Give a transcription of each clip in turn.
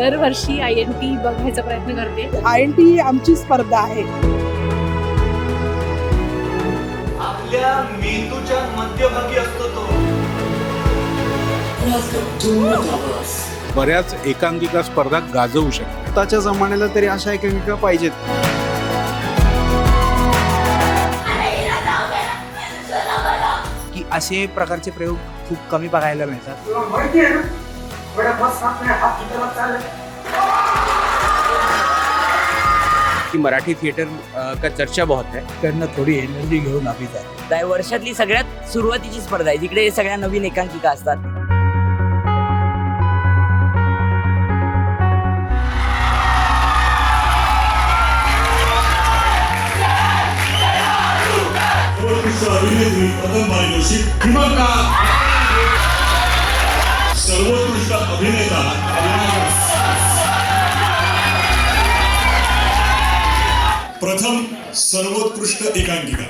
दरवर्षी INT बघायचा प्रयत्न करते. INT आमची स्पर्धा आहे. आपल्या मेंदूच्या मध्यभागी असतो तो. बऱ्याच एकांकिका स्पर्धा गाजवू शकतात. आताच्या जमान्याला तरी अशा एकांकिका पाहिजेत. की असे प्रकारचे प्रयोग खूप कमी बघायला मिळतात. कि मराठी थिएटर का चर्चा बहुत है. त्यांना थोडी एनर्जी घेऊन आम्ही जातो. वर्षातली सगळ्यात सुरुवातीची स्पर्धा आहे, जिकडे सगळ्या नवीन एकांकिका असतात. सर्वोत्कृष्ट अभिनेता प्रथम सर्वोत्कृष्ट एकांकिका.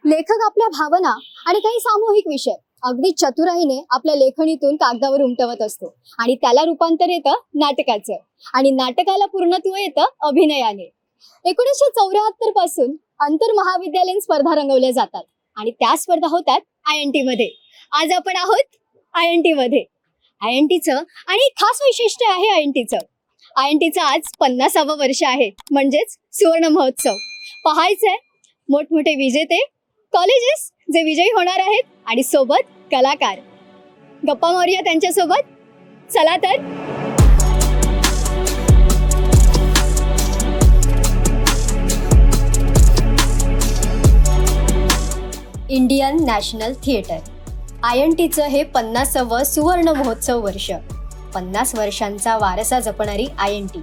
लेखक आपल्या भावना आणि काही सामूहिक विषय अगदी चतुराईने आपल्या लेखणीतून कागदावर उमटवत असतो आणि त्याला रूपांतर येतं नाटकाचं आणि नाटकाला पूर्णत्व येतं अभिनयाने. 1974 पासून आंतर महाविद्यालयीन स्पर्धा रंगवल्या जातात आणि त्या स्पर्धा होतात INT मध्ये. आज आपण आहोत INT मध्ये. INTचं आणि एक खास वैशिष्ट्य आहे INTचं आज 50वं वर्ष आहे, म्हणजेच सुवर्ण महोत्सव. पाहायचंय मोठमोठे विजेते कॉलेजेस जे विजयी होणार आहेत आणि सोबत कलाकार. गप्पा मारूया त्यांच्यासोबत. चला तर. इंडियन नॅशनल थिएटर INTचं हे 50वं सुवर्ण महोत्सव वर्ष. 50 वर्षांचा वारसा जपणारी INT.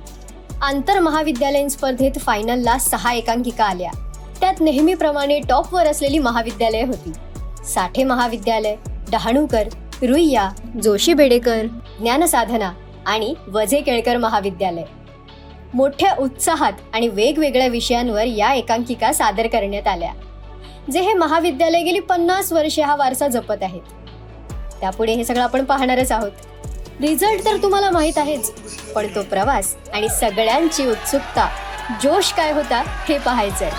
आंतर महाविद्यालयीन स्पर्धेत फायनलला 6 एकांकिका आल्या. त्यात नेहमीप्रमाणे टॉपवर असलेली महाविद्यालय होती. साठे महाविद्यालय, डहाणूकर, रुईया, जोशी बेडेकर, ज्ञानसाधना आणि वझे केळकर महाविद्यालय. मोठ्या उत्साहात आणि वेगवेगळ्या विषयांवर या एकांकिका सादर करण्यात आल्या. जे हे महाविद्यालय गेली 50 वर्षे हा वारसा जपत आहेत. त्यापुढे हे सगळं आपण पाहणारच आहोत. रिझल्ट तर तुम्हाला माहित आहेच, पण तो प्रवास आणि सगळ्यांची उत्सुकता, जोश काय होता हे पाहायचंय.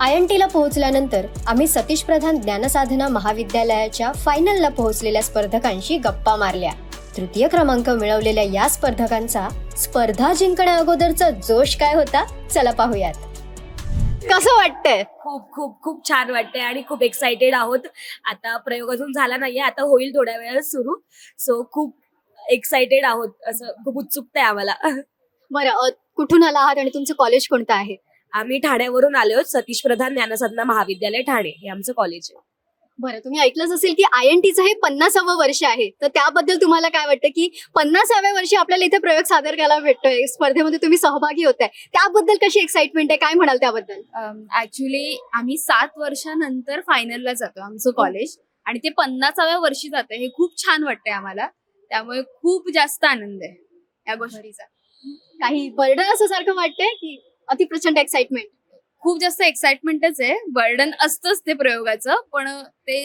INTला पोहोचल्यानंतर आम्ही सतीश प्रधान ज्ञानसाधना महाविद्यालयाच्या फायनलला पोहोचलेल्या स्पर्धकांशी गप्पा मारल्या. तृतीय क्रमांक मिळवलेल्या या स्पर्धकांचा स्पर्धा जिंकण्या अगोदरचा जोश काय होता, चला पाहूयात. कसं वाटतंय? खूप खूप खूप छान वाटतंय आणि खूप एक्साइटेड आहोत. आता प्रयोग अजून झाला नाहीये, आता होईल थोड्या वेळात सुरू. सो खूप एक्साइटेड आहोत, असं खूप उत्सुकता आहे आम्हाला. बरं, कुठून आला आहात आणि तुमचं कॉलेज कोणतं आहे? आम्ही ठाण्यावरून आलो आहोत. सतीश प्रधान ज्ञानसाधना महाविद्यालय ठाणे हे आमचं कॉलेज आहे. बरं, तुम्ही ऐकलंच असेल की INTचं हे 50वं वर्ष आहे, तर त्याबद्दल तुम्हाला काय वाटतं की 50व्या वर्षी आपल्याला इथे प्रयोग सादर करायला भेटतोय, स्पर्धेमध्ये तुम्ही सहभागी होताय, त्याबद्दल कशी एक्साइटमेंट आहे, काय म्हणाल त्याबद्दल? ऍक्च्युली आम्ही 7 वर्षानंतर फायनलला जातो आमचं कॉलेज आणि ते 50व्या वर्षी जातंय. हे खूप छान वाटतंय आम्हाला, त्यामुळे खूप जास्त आनंद आहे या गोष्टीचा. काही बर्डन असं सारखं वाटतंय की अति प्रचंड एक्साइटमेंट? खूप जास्त एक्साइटमेंटच आहे. बर्डन असतंच ते प्रयोगाचं, पण ते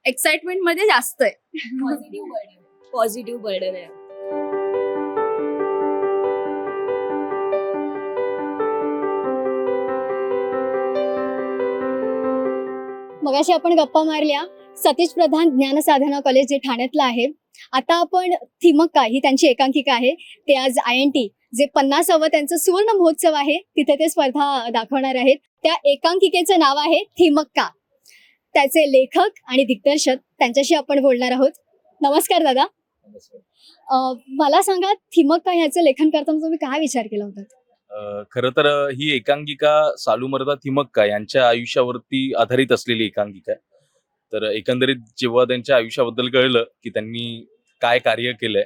एक्साइटमेंट मध्ये जास्त आहे. पॉझिटिव्ह बर्डन आहे. मगाशी आपण गप्पा मारल्या सतीश प्रधान ज्ञानसाधना कॉलेज जे ठाण्यातलं आहे. आता आपण थिमक्का ही त्यांची एकांकिका आहे, ते आज INT जे 50वं त्यांचं सुवर्ण महोत्सव आहे तिथे ते स्पर्धा दाखवणार आहेत. त्या एकांकिकेचं नाव आहे थिमक्का. त्याचे लेखक आणि दिग्दर्शक त्यांच्याशी आपण बोलणार आहोत. नमस्कार दादा. मला सांगा, थिमक्का ह्याचं लेखन करताना तुम्ही काय विचार केला होता? खरं तर ही एकांकिका सालुमर्दा थिमक्का यांच्या आयुष्यावरती आधारित असलेली एकांकिका आहे. तर एकंदरीत जेव्हा त्यांच्या आयुष्याबद्दल कळलं की त्यांनी काय कार्य केलंय,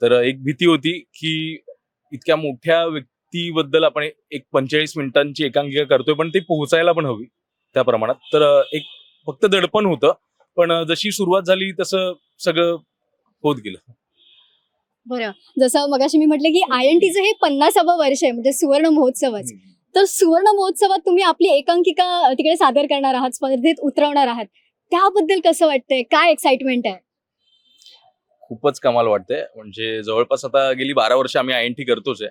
तर एक भीती होती की इतक्या मोठ्या व्यक्तीबद्दल आपण एक 45 मिनिटांची एकांकिका करतोय, पण ती पोहोचायला पण हवी त्या प्रमाणात. तर एक फक्त दडपण होतं, पण जशी सुरुवात झाली तसं सगळं होत गेलं. बरं, जसं मगाशी मी म्हटलं की INTचं हे 50वं वर्ष आहे, म्हणजे सुवर्ण महोत्सवच. तर सुवर्ण महोत्सवात तुम्ही आपली एकांकिका तिकडे सादर करणार आहात, स्पर्धेत उतरवणार आहात. त्याबद्दल कसं वाटतंय? काय एक्साइटमेंट आहे? खूपच कमाल वाटतंय. म्हणजे जवळपास आता गेली 12 वर्ष आम्ही INT करतोच आहे.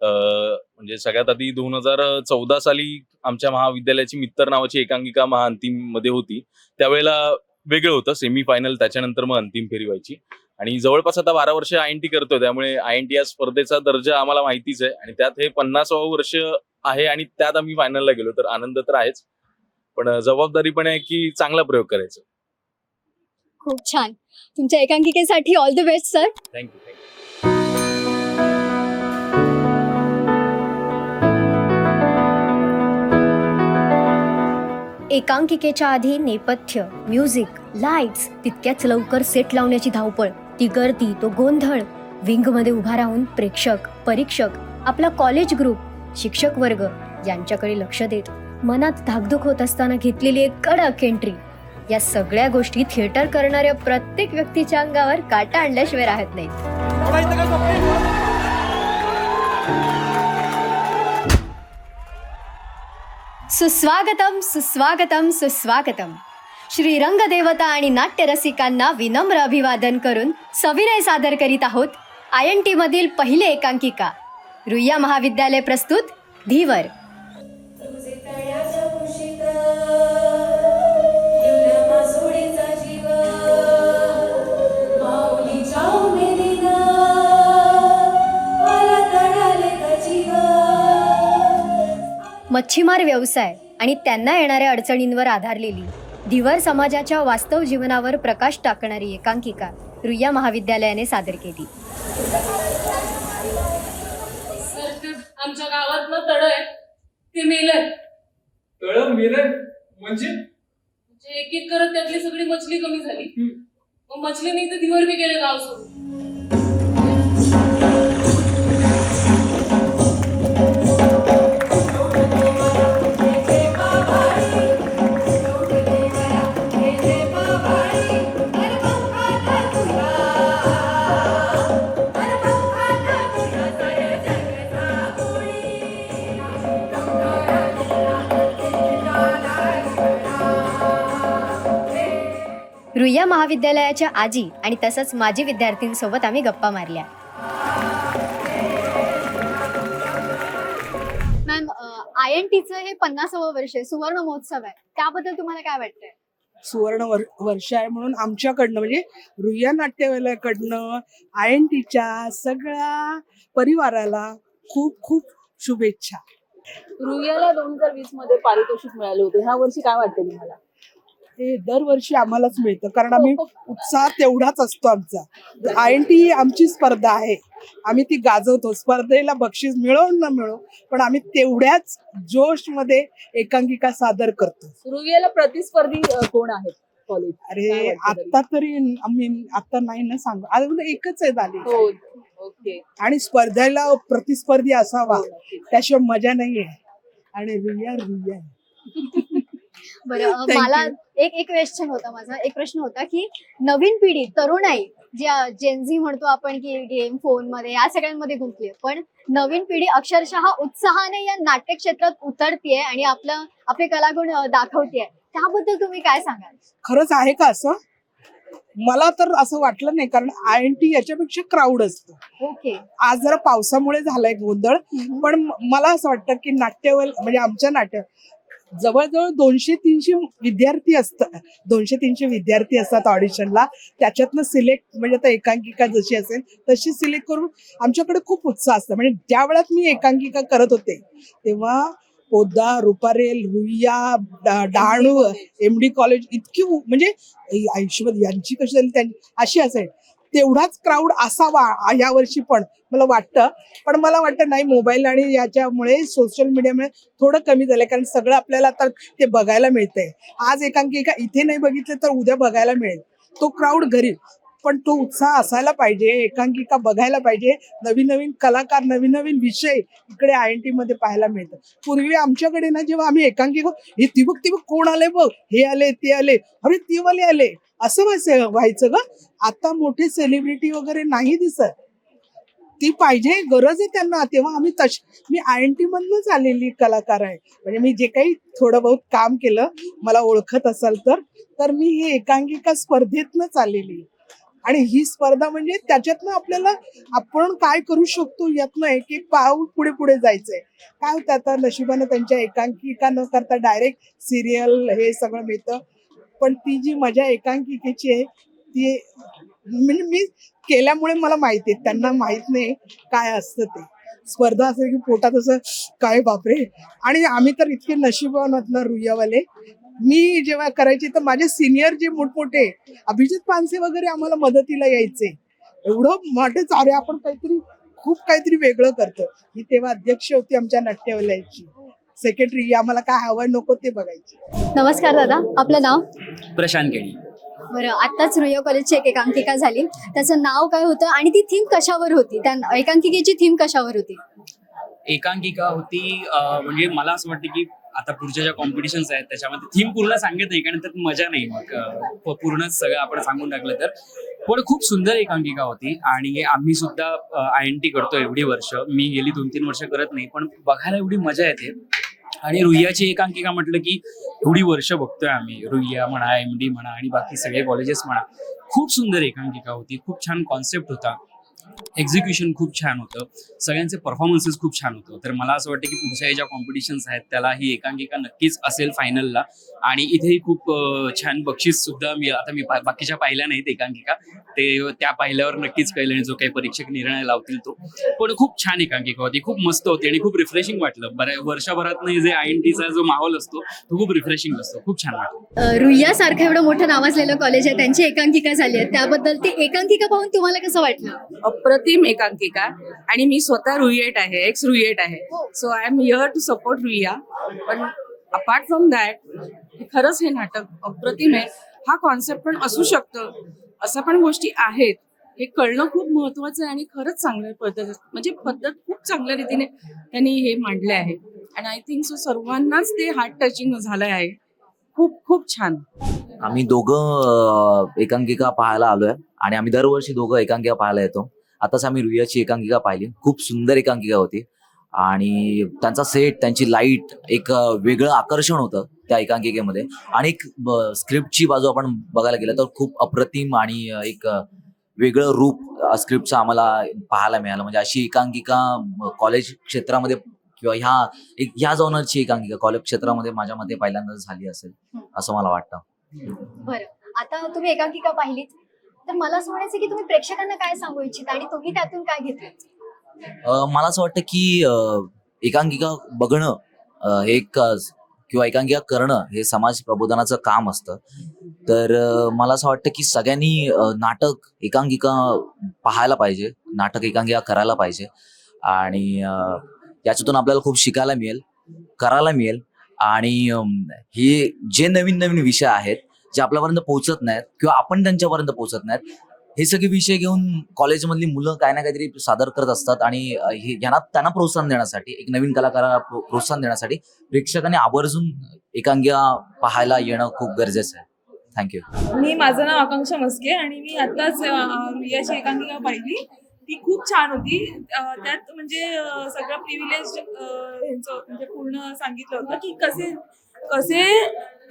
म्हणजे सगळ्यात आधी 2014 साली आमच्या महाविद्यालयाची मित्तर नावाची एकांकिका महाअंतिम मध्ये होती. त्यावेळेला वेगळं होतं, सेमी फायनल, त्याच्यानंतर मग अंतिम फेरी व्हायची. आणि जवळपास आता 12 वर्ष INT करतोय, त्यामुळे INT या स्पर्धेचा दर्जा आम्हाला माहितीच आहे. आणि त्यात हे 50वं वर्ष आहे आणि त्यात आम्ही फायनलला गेलो, तर आनंद तर आहेच, पण जबाबदारी पण आहे की चांगला प्रयोग करायचा. खूप छान. तुमच्या एकांकिकेसाठी all the best sir. Thank you. एकांकिकेच्या आधी नेपथ्य, म्युझिक, लाईट्स, तितक्याच लवकर सेट लावण्याची धावपळ, ती गर्दी, तो गोंधळ, विंगमध्ये उभा राहून प्रेक्षक, परीक्षक, आपला कॉलेज ग्रुप, शिक्षक वर्ग यांच्याकडे लक्ष देत मनात धाकधूक होत असताना घेतलेली एक कडक एंट्री, या सगळ्या गोष्टी थिएटर करणाऱ्या प्रत्येक व्यक्तीच्या अंगावर काटा आणल्याशिवाय राहत नाहीत. सुस्वागतम सुस्वागतम सुस्वागतम. श्रीरंगदेवता आणि नाट्यरसिकांना विनम्र अभिवादन करून सविनय सादर करीत आहोत INT मधील पहिले एकांकिका, रुईया महाविद्यालय प्रस्तुत धीवर. मच्छीमार व्यवसाय आणि त्यांना येणाऱ्या अडचणींवर आधारलेली धीवर समाजाच्या वास्तव जीवनावर प्रकाश टाकणारी एकांकिका रुईया महाविद्यालयाने सादर केली. आमच्या गावातलं तळ आहे ते मेलंय. तळ मेलंय म्हणजे एक एक करत त्यातली सगळी मछली कमी झाली. मग मछली नाही तर दिवर बी गेले गाव सोडून. रुईया महाविद्यालयाच्या आजी आणि तसंच माजी विद्यार्थ्यांसोबत आम्ही गप्पा मारल्या. मॅम, INTचं हे 50वं वर्ष आहे, सुवर्ण महोत्सव आहे, त्याबद्दल तुम्हाला काय वाटतंय? सुवर्ण वर्ष आहे म्हणून आमच्याकडनं, म्हणजे रुईया नाट्यवाल्याकडनं INTच्या सगळ्या परिवाराला खूप खूप शुभेच्छा. रुईयाला 2020 मध्ये पारितोषिक मिळाले होते, ह्या वर्षी काय वाटतं तुम्हाला? हे दरवर्षी आम्हालाच मिळतं, कारण आम्ही उत्साह तेवढाच असतो आमचा. INT ही आमची स्पर्धा आहे, आम्ही ती गाजवतो. स्पर्धेला बक्षीस मिळो न मिळो, पण आम्ही तेवढ्याच जोश मध्ये एकांकिका सादर करतो. रुईयाला प्रतिस्पर्धी कोण आहेत कॉलेज? अरे आता तरी आम्ही आता नाही ना सांगू, अजून एकच आहे झाली. ओके. आणि स्पर्धेला प्रतिस्पर्धी असावा, त्याशिवाय मजा नाहीये. आणि रुईया रुईया. बरं, मला एक क्वेश्चन होता, माझा एक प्रश्न होता की नवीन पिढी, तरुणाई, जी जेनझी म्हणतो आपण की गेम, फोन मध्ये, या सगळ्यांमध्ये गुंतली, पण नवीन पिढी अक्षरशः उत्साहाने या नाट्य क्षेत्रात उतरतीये आणि आपले कलागुण दाखवतीये, त्याबद्दल तुम्ही काय सांगाल? खरंच आहे का असं? मला तर असं वाटलं नाही, कारण INT याच्यापेक्षा क्राऊड असतो. ओके. आज जरा पावसामुळे झालाय गोंधळ, पण मला असं वाटतं की म्हणजे आमच्या नाट्य जवळजवळ 200-300 विद्यार्थी असतात, 200-300 विद्यार्थी असतात ऑडिशनला. त्याच्यातनं सिलेक्ट, म्हणजे आता एकांकिका जशी असेल तशी सिलेक्ट करून आमच्याकडे खूप उत्साह असतो. म्हणजे ज्या वेळात मी एकांकिका करत होते तेव्हा पोद्दार, रुपारेल, रुईया, डहाणू, MD कॉलेज इतकी, म्हणजे आयुष्यभर यांची कशी झाली त्यांची अशी असेल, तेवढाच क्राऊड असावा यावर्षी पण मला वाटतं. पण मला वाटतं नाही, मोबाईल आणि याच्यामुळे, सोशल मीडियामुळे थोडं कमी झालंय, कारण सगळं आपल्याला आता ते बघायला मिळतंय. आज एकांकिका इथे नाही बघितलं तर उद्या बघायला मिळेल. तो क्राऊड घरी, पण तो उत्साह असायला पाहिजे, एकांकिका बघायला पाहिजे. नवीन नवीन कलाकार, नवीन नवीन विषय इकडे INT मध्ये पाहायला मिळतात. पूर्वी आमच्याकडे ना, जेव्हा आम्ही एकांकिका, हे ती बघ कोण आले बघ, हे आले ते आले, अरे ते वाले आले, असं व्हायचं ग. आता मोठे सेलिब्रिटी वगैरे नाही दिसत, ती पाहिजे, गरज आहे त्यांना. तेव्हा आम्ही मी INT मधनच आलेली कलाकार आहे. म्हणजे मी जे काही थोडं बहुत काम केलं, मला ओळखत असाल तर मी ही एकांकिका स्पर्धेतनच आलेली. आणि ही स्पर्धा म्हणजे त्याच्यातनं आपल्याला आपण काय करू शकतो यातनं एक एक पाऊल पुढे पुढे जायचंय. काय होतं आता नशिबानं त्यांच्या एकांकिका न करता डायरेक्ट सिरियल हे सगळं मिळतं. पण ती जी मजा एकांकिकेची आहे ती म्हणजे मी केल्यामुळे मला माहिती आहे, त्यांना माहित नाही काय असतं ते. स्पर्धा असेल की पोटात असं काय बापरे. आणि आम्ही तर इतके नशिबवान आहोत ना रुईयावाले. मी जेव्हा करायचे तर माझे सिनियर जे मोठमोठे अभिजित पानसे वगैरे आम्हाला मदतीला यायचे. एवढं मोठेच अरे आपण खूप काहीतरी वेगळं करतो. ही तेव्हा अध्यक्ष होती आमच्या नाट्यवलयाची. सेक्रेटरी आम्हाला काय हवं नको ते बघायचे. नमस्कार दादा, आपलं नाव? प्रशांत केणी. बरं, आत्ताच रुईया कॉलेजची एक एकांकिका झाली, त्याचं नाव काय होतं आणि ती थीम कशावर होती? त्या एकांकिकेची थीम कशावर होती? एकांकिका होती म्हणजे मला असं वाटतं की आता पुढच्या ज्या कॉम्पिटिशन्स आहेत त्याच्यामध्ये थीम पूर्ण सांगत नाही, कारण त्यात मजा नाही. मग पूर्णच सगळं आपण सांगून टाकलं तर. पण खूप सुंदर एकांकिका होती. आणि आम्ही सुद्धा INT करतो एवढी वर्ष. मी गेली 2-3 वर्ष करत नाही, पण बघायला एवढी मजा येते. आणि रुईयाची एकांकिका म्हटलं की एवढी वर्ष बघतोय आम्ही. रुईया म्हणा, MD म्हणा आणि बाकी सगळे कॉलेजेस म्हणा. खूप सुंदर एकांकिका होती. खूप छान कॉन्सेप्ट होता. एक्झिक्युशन खूप छान होतं. सगळ्यांचे परफॉर्मन्सेस खूप छान होतं. तर मला असं वाटतं की पुढच्या ज्या कॉम्पिटिशन्स आहेत त्याला ही एकांकिका नक्कीच असेल फायनलला. आणि इथेही खूप छान बक्षीस सुद्धा मी बाकीच्या पाहिल्या नाहीत एकांकिका, ते त्या पाहिल्यावर नक्कीच कळलं. आणि जो काही परीक्षक निर्णय लावतील तो. पण खूप छान एकांकिका होती, खूप मस्त होती आणि खूप रिफ्रेशिंग वाटलं. वर्षभरात नाही जे INTचा जो माहोल असतो तो खूप रिफ्रेशिंग असतो. खूप छान वाटलं. रुईया सारखं एवढं मोठं नावाजलेलं कॉलेज आहे, त्यांची एकांकिका झाली आहे, त्याबद्दल ती एकांकिका पाहून तुम्हाला कसं वाटलं? अप्रतिम एकांकिका. आणि मी स्वतः रुईएट आहे, एक्स रुईएट आहे. So I am here to support Ruia. पण अपार्ट फ्रॉम दॅट खरंच हे नाटक अप्रतिम आहे. हा कॉन्सेप्ट पण असू शकतं, असं पण गोष्टी आहेत, हे कळणं खूप महत्वाचं आहे. आणि खरंच चांगल्या पद्धत खूप चांगल्या रीतीने त्यांनी हे मांडले आहे. आणि आय थिंक सो सर्वांनाच ते हार्ट टचिंग झालं आहे. खूप खूप छान. आम्ही दोघं एकांकिका पाहायला आलोय आणि आम्ही दरवर्षी दोघं एकांकिका पाहायला येतो. आताच आम्ही रुईयाची एकांकिका पाहिली. खूप सुंदर एकांकिका होती आणि त्यांचा सेट, त्यांची लाईट, एक वेगळं आकर्षण होतं त्या एकांकिकेमध्ये. आणि एक स्क्रिप्टची बाजू आपण बघायला गेलं तर खूप अप्रतिम आणि एक वेगळं रूप स्क्रिप्टचं आम्हाला पाहायला मिळालं. म्हणजे अशी एकांकिका कॉलेज क्षेत्रामध्ये किंवा ह्या जॉनरची एकांकिका कॉलेज क्षेत्रामध्ये माझ्या मते पहिल्यांदाच झाली असेल असं मला वाटतं. बरं, आता तुम्ही एकांकिका पाहिलीत, तर मला असं म्हणायचं की तुम्ही प्रेक्षकांना काय सांगू इच्छिता आणि तुम्ही त्यातून काय घेतलं? मला असं वाटतं की एकांकिका बघणं हे किंवा एकांकिका करणं हे समाज प्रबोधनाचं काम असतं. तर मला असं वाटतं की सगळ्यांनी नाटक एकांकिका पाहायला पाहिजे, नाटक एकांकिका करायला पाहिजे. आणि याच्यातून आपल्याला खूप शिकायला मिळेल, करायला मिळेल. आणि हे जे नवीन नवीन विषय आहेत जे आपल्यापर्यंत पोहोचत नाहीत किंवा आपण त्यांच्यापर्यंत पोहोचत नाहीत, हे सगळे विषय घेऊन कॉलेजमधली मुलं काही ना काहीतरी सादर करत असतात. आणि त्यांना प्रोत्साहन देण्यासाठी, एक नवीन कलाकाराला प्रोत्साहन देण्यासाठी प्रेक्षकांनी आवर्जून एकांकिका पाहायला येणं खूप गरजेचं आहे. थँक्यू. माझं नाव आकांक्षा मस्के आणि मी आताच रुईयाची एकांकिका पाहिली. ती खूप छान होती. त्यात म्हणजे सगळं प्रिव्हिलेज ह्यांचं म्हणजे पूर्ण सांगितलं होतं की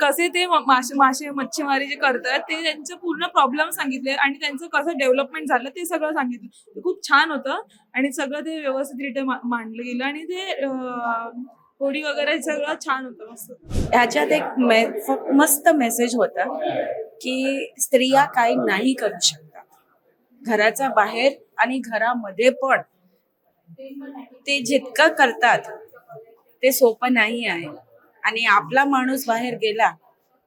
कसे ते मासे मच्छीमारी जे करतात ते त्यांचं पूर्ण प्रॉब्लेम सांगितले आणि त्यांचं कसं डेव्हलपमेंट झालं ते सगळं सांगितलं. ते खूप छान होतं आणि सगळं ते व्यवस्थितरित्या मांडलं गेलं आणि ते होडी वगैरे सगळं छान होतं. मस्त. ह्याच्यात एक मस्त मेसेज होता की स्त्रिया काही नाही करू शकतात, घराच्या बाहेर आणि घरामध्ये पण ते जितकं करतात ते सोपं नाही आहे. आणि आपला माणूस बाहेर गेला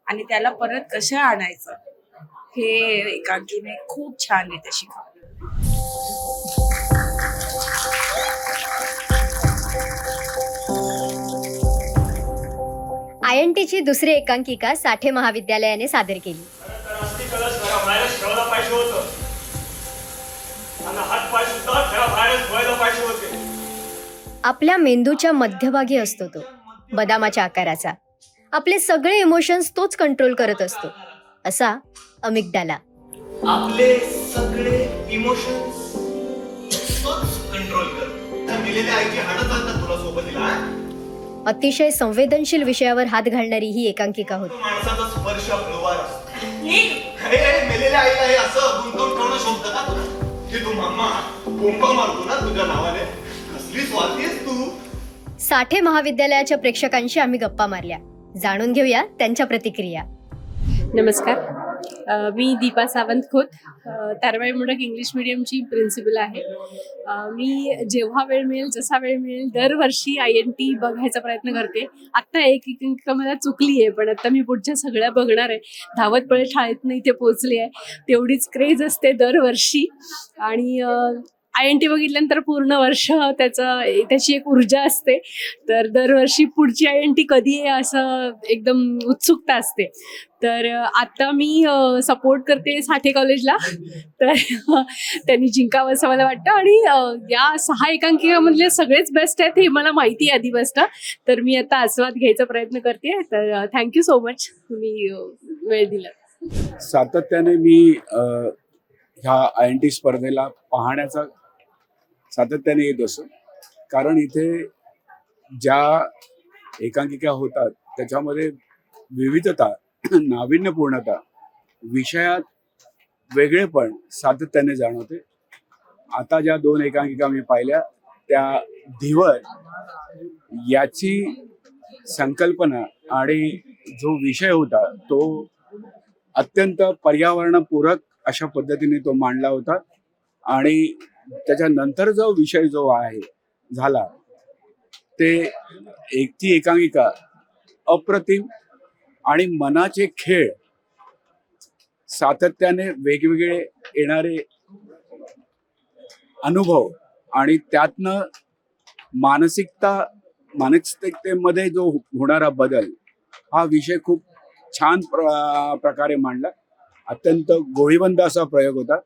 आणि त्याला परत कसं आणायचं हे एकांकिकेने खूप छान रीते शिकवलं. INTची दुसरी एकांकिका साठे महाविद्यालयाने सादर केली. आपल्या मेंदूच्या मध्यभागी असतो तो, बदामाच्या आकाराचा. आपले सगळे इमोशन्स तोच कंट्रोल करत असतो, असा अमिगडाला. आपले सगळे इमोशन्स कंट्रोल कर. त्या मेलेल्या आईची हाडं चालतात तुला सोबतीला. अतिशय संवेदनशील विषयावर हात घालणारी ही एकांकिका होती. माणसाचा स्पर्श हळूवार असतो. अरे मेलेल्या आईला हे असं गुंतवून ठेवणं शोभतं का तुला? की तू मामा कोंबा मारतो ना तुझ्या नावाने. कसली स्वार्थी आहेस तू. साठे महाविद्यालयाच्या प्रेक्षकांशी आम्ही गप्पा मारल्या. जाणून घेऊया त्यांच्या प्रतिक्रिया. नमस्कार, मी दीपा सावंत खोत, तारबाई मोडक इंग्लिश मीडियमची प्रिन्सिपल आहे. मी जेव्हा वेळ मिळेल, जसा वेळ मिळेल, दरवर्षी INT बघायचा प्रयत्न करते. आत्ता एक मला चुकली आहे, पण आता मी पुढच्या सगळ्या बघणार आहे. धावत पळे शाळेतनं इथे पोहोचली आहे. तेवढीच क्रेज असते दरवर्षी. आणि INT बघितल्यानंतर पूर्ण वर्ष त्याची एक ऊर्जा असते. तर दरवर्षी पुढची INT कधी आहे असं एकदम उत्सुकता असते. तर आता मी सपोर्ट करते साठे कॉलेजला. तर त्यांनी जिंकावं असं मला वाटतं. आणि या 6 एकांकिकामधले सगळेच बेस्ट आहेत हे मला माहिती आहे आधीपासून. तर मी आता आस्वाद घ्यायचा प्रयत्न करते. तर थँक्यू सो मच, तुम्ही वेळ दिला. सातत्याने मी ह्या INT स्पर्धेला पाहण्याचा सातत्याने येत असतो. कारण इथे ज्या एकांकिका होतात त्याच्यामध्ये विविधता, नाविन्यपूर्णता, विषयात वेगळेपण सातत्याने जाणवते. आता ज्या 2 एकांकिका मी पाहिल्या त्या धीवर याची संकल्पना आणि जो विषय होता तो अत्यंत पर्यावरणपूरक अशा पद्धतीने तो मांडला होता. आणि त्याच्यानंतर जो विषय जो आहे झाला ते ती एकांकिका अप्रतिम आणि मनाचे खेळ, सातत्याने वेगवेगळे येणारे अनुभव आणि त्यातनं मानसिकतेमध्ये जो होणारा बदल, हा विषय खूप छान प्रकारे मांडला. अत्यंत गोळीबंद असा प्रयोग होता.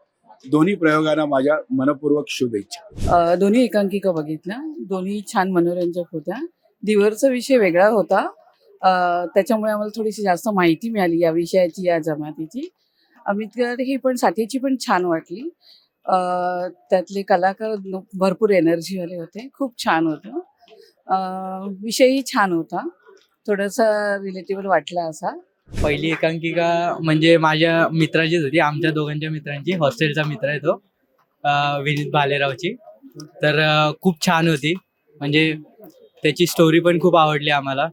दोन्ही प्रयोगांना माझ्या मनपूर्वक शुभेच्छा. दोन्ही एकांकिका बघितल्या, दोन्ही छान मनोरंजक होत्या. दिवरचा विषय वेगळा होता, त्याच्यामुळे आम्हाला थोडीशी जास्त माहिती मिळाली या विषयाची, या जमातीची. अमितकर ही पण साठेची पण छान वाटली. त्यातले कलाकार भरपूर एनर्जीवाले होते, खूप छान होतं. विषयही छान होता, थोडासा रिलेटेबल वाटला असा. पहिली एकांकिका म्हणजे माझ्या मित्राचीच होती, आमच्या दोघांच्या मित्रांची. हॉस्टेलचा मित्र आहे तो, विनीत भालेरावची. तर खूप छान होती. म्हणजे त्याची स्टोरी पण खूप आवडली आम्हाला,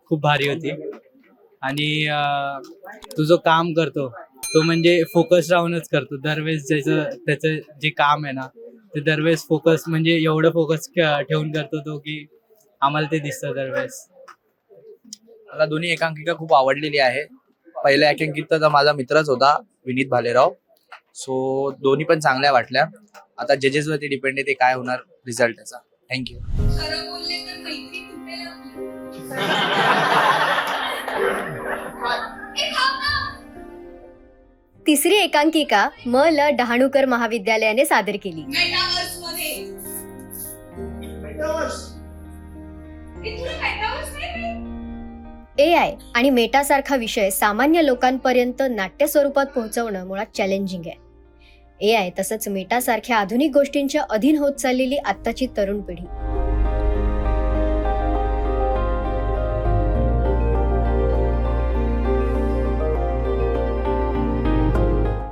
खूप भारी होती. आणि तो जो काम करतो तो म्हणजे फोकस राहूनच करतो दरवेळेस. त्याचं जे काम आहे ना ते दरवेळेस फोकस, म्हणजे एवढं फोकस ठेवून करतो तो की आम्हाला ते दिसतं दरवेळेस. मला दोन्ही एकांकिका खूप आवडलेली आहे. पहिल्या एकांकिका माझा मित्रच होता, विनीत भालेराव. सो दोन्ही पण चांगल्या वाटल्या. आता जजेस वरती डिपेंड आहे ते काय होणार रिझल्ट त्याचा. थँक्यू. तिसरी एकांकिका ल डहाणूकर महाविद्यालयाने सादर केली. AI आणि मेटा सारखा विषय सामान्य लोकांपर्यंत नाट्य स्वरूपात पोहोचवणं मुळात चॅलेंजिंग आहे. AI तसंच मेटा सारख्या आधुनिक गोष्टींच्या अधीन होत चाललेली आत्ताची तरुण पिढी.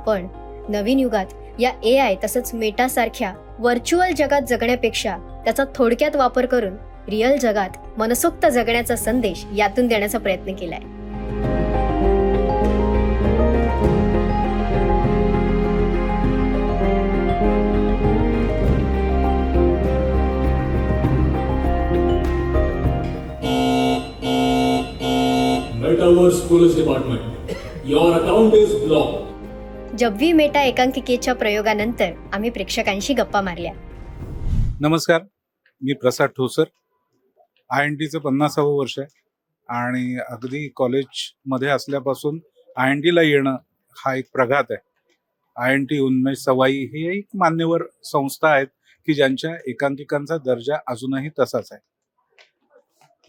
पण नवीन युगात या AI तसंच मेटा सारख्या व्हर्च्युअल जगात जगण्यापेक्षा त्याचा थोडक्यात वापर करून रिअल जगात मनसोक्त जगण्याचा संदेश यातून देण्याचा प्रयत्न केलाय. Metaverse Police Department, your account is blocked. जब्बी मेटा एकांकिकेच्या प्रयोगानंतर आम्ही प्रेक्षकांशी गप्पा मारल्या. नमस्कार, मी प्रसाद ठोसर. INTचं 50वं वर्ष आहे आणि अगदी कॉलेजमध्ये असल्यापासून INTला येणं हा एक प्रघात आहे. INT उन्मेष सवाई ही एक मान्यवर संस्था आहेत की ज्यांच्या एकांकिकांचा दर्जा अजूनही तसाच आहे.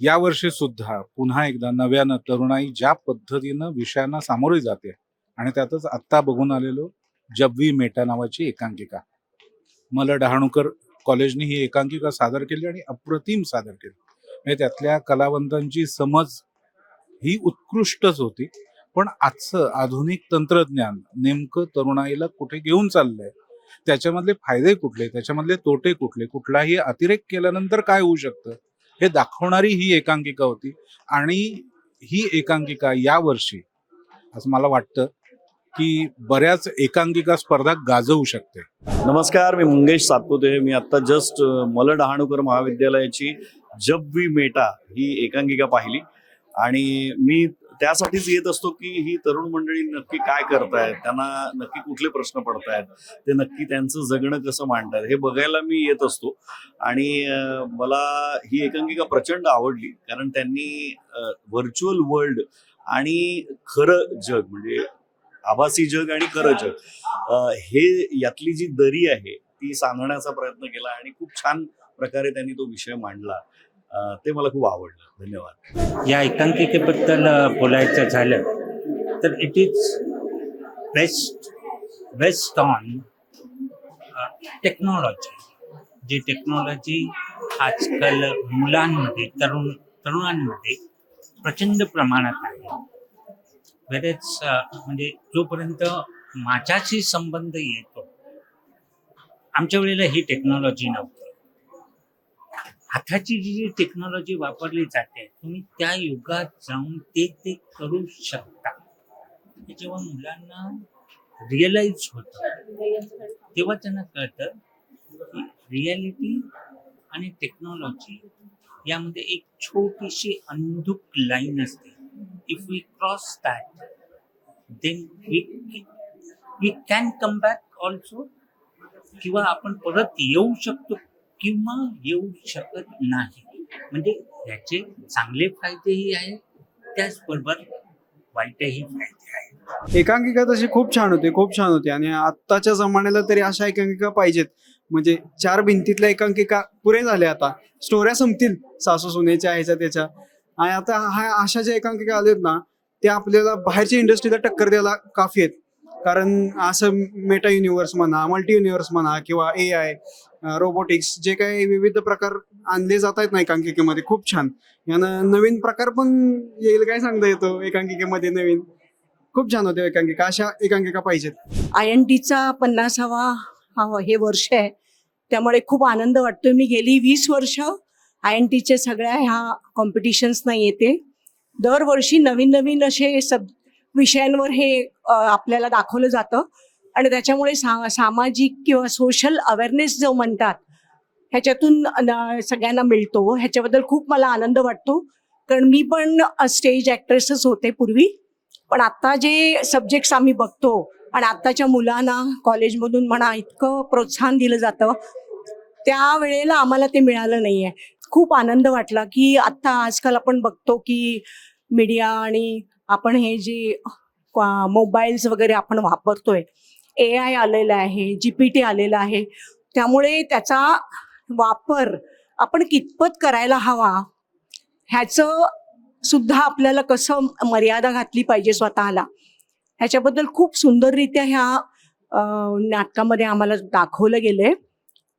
यावर्षी सुद्धा पुन्हा एकदा नव्यानं तरुणाई ज्या पद्धतीनं विषयांना सामोरी जाते आणि त्यातच आत्ता बघून आलेलो जब्बी मेटा नावाची एकांकिका. ल डहाणूकर कॉलेजने ही एकांकिका सादर केली आणि अप्रतिम सादर केली. म्हणजे त्यातल्या कलावंतांची समज ही उत्कृष्टच होती. पण आजचं आधुनिक तंत्रज्ञान नेमकं तरुणाईला कुठे घेऊन चाललंय, त्याच्यामधले फायदे कुठले, त्याच्यामधले तोटे कुठले, कुठलाही अतिरेक केल्यानंतर काय होऊ शकतं, हे दाखवणारी ही एकांकिका होती. आणि ही एकांकिका यावर्षी असं मला वाटतं की बऱ्याच एकांकिका स्पर्धा गाजवू शकते. नमस्कार, मी मंगेश सातपुते. मी आता जस्ट मल डहाणूकर महाविद्यालयाची जब वी मेटा ही एकांकिका पाहिली आणि मी त्यासाठीच येत असतो की ही तरुण मंडळी नक्की काय करतायत, त्यांना नक्की कुठले प्रश्न पडतायत, ते नक्की त्यांचं जगणं कसं मांडतायत हे बघायला मी येत असतो. आणि मला ही एकांकिका प्रचंड आवडली कारण त्यांनी व्हर्च्युअल वर्ल्ड आणि खरं जग म्हणजे आभासी जग आणि खरं जग हे यातली जी दरी आहे ती सांगण्याचा प्रयत्न केला आणि खूप छान प्रकारे त्यांनी तो विषय मांडला. ते मला खूप आवडलं. धन्यवाद. या एकांकिकेबद्दल बोलायचं झालं तर it is based on technology. जी टेक्नॉलॉजी आजकाल मुलांमध्ये तरुणांमध्ये प्रचंड प्रमाणात आहे. बरेच म्हणजे जोपर्यंत माझ्याशी संबंध येतो, आमच्या वेळेला ही टेक्नॉलॉजी नव्हती. आताची जी टेक्नॉलॉजी वापरली जाते, तुम्ही त्या युगात जाऊन ते करू शकता. जेव्हा मुलांना रिअलाइज होतं तेव्हा त्यांना कळतं की रियालिटी आणि टेक्नॉलॉजी यामध्ये एक छोटीशी अंधुक लाईन असते. If we cross that then we can come back also, किंवा आपण परत येऊ शकतो किंवा येऊ शकत नाही. म्हणजे याचे चांगले फायदेही आहेत, त्याचबरोबर वाईटही फायदे आहेत. एकांकिका तशी खूप छान होती आणि आत्ताच्या जमान्याला तरी अशा एकांकिका पाहिजेत. म्हणजे 4 भिंतीतल्या एकांकिका पुरे झाल्या, आता स्टोऱ्या संपतील सासू सुनेच्या ह्याच्या त्याच्या. आणि आता अशा ज्या एकांकिका आलेत ना, त्या आपल्याला बाहेरच्या इंडस्ट्रीला टक्कर द्यायला काफी आहेत. कारण असं मेटा युनिव्हर्स म्हणा, मल्टी युनिव्हर्स म्हणा किंवा AI, रोबोटिक्स जे काही विविध प्रकार आणले जात आहेत ना एकांकिकेमध्ये, खूप छान. यानं नवीन प्रकार पण येईल काय सांगता येतो एकांकिकेमध्ये. नवीन खूप छान होते एकांकिका. अशा एकांकिका पाहिजेत. INTचा 50वा हे वर्ष आहे, त्यामुळे खूप आनंद वाटतोय. मी गेली 20 वर्ष INTच्या सगळ्या ह्या कॉम्पिटिशन्सना येते. दरवर्षी नवीन नवीन असे विषयांवर हे आपल्याला दाखवलं जातं आणि त्याच्यामुळे सामाजिक किंवा सोशल अवेअरनेस जो म्हणतात ह्याच्यातून सगळ्यांना मिळतो. ह्याच्याबद्दल खूप मला आनंद वाटतो. कारण मी पण स्टेज ॲक्ट्रेसच होते पूर्वी, पण आत्ता जे सब्जेक्ट्स आम्ही बघतो आणि आत्ताच्या मुलांना कॉलेजमधून म्हणा इतकं प्रोत्साहन दिलं जातं, त्यावेळेला आम्हाला ते मिळालं नाही आहे. खूप आनंद वाटला की आत्ता आजकाल आपण बघतो की मीडिया आणि आपण हे जे मोबाईल्स वगैरे आपण वापरतोय, AI आलेलं आहे, GPT आलेलं आहे, त्यामुळे त्याचा वापर आपण कितपत करायला हवा ह्याचं सुद्धा आपल्याला कसं मर्यादा घातली पाहिजे स्वतःला, ह्याच्याबद्दल खूप सुंदररित्या ह्या नाटकामध्ये आम्हाला दाखवलं गेलंय.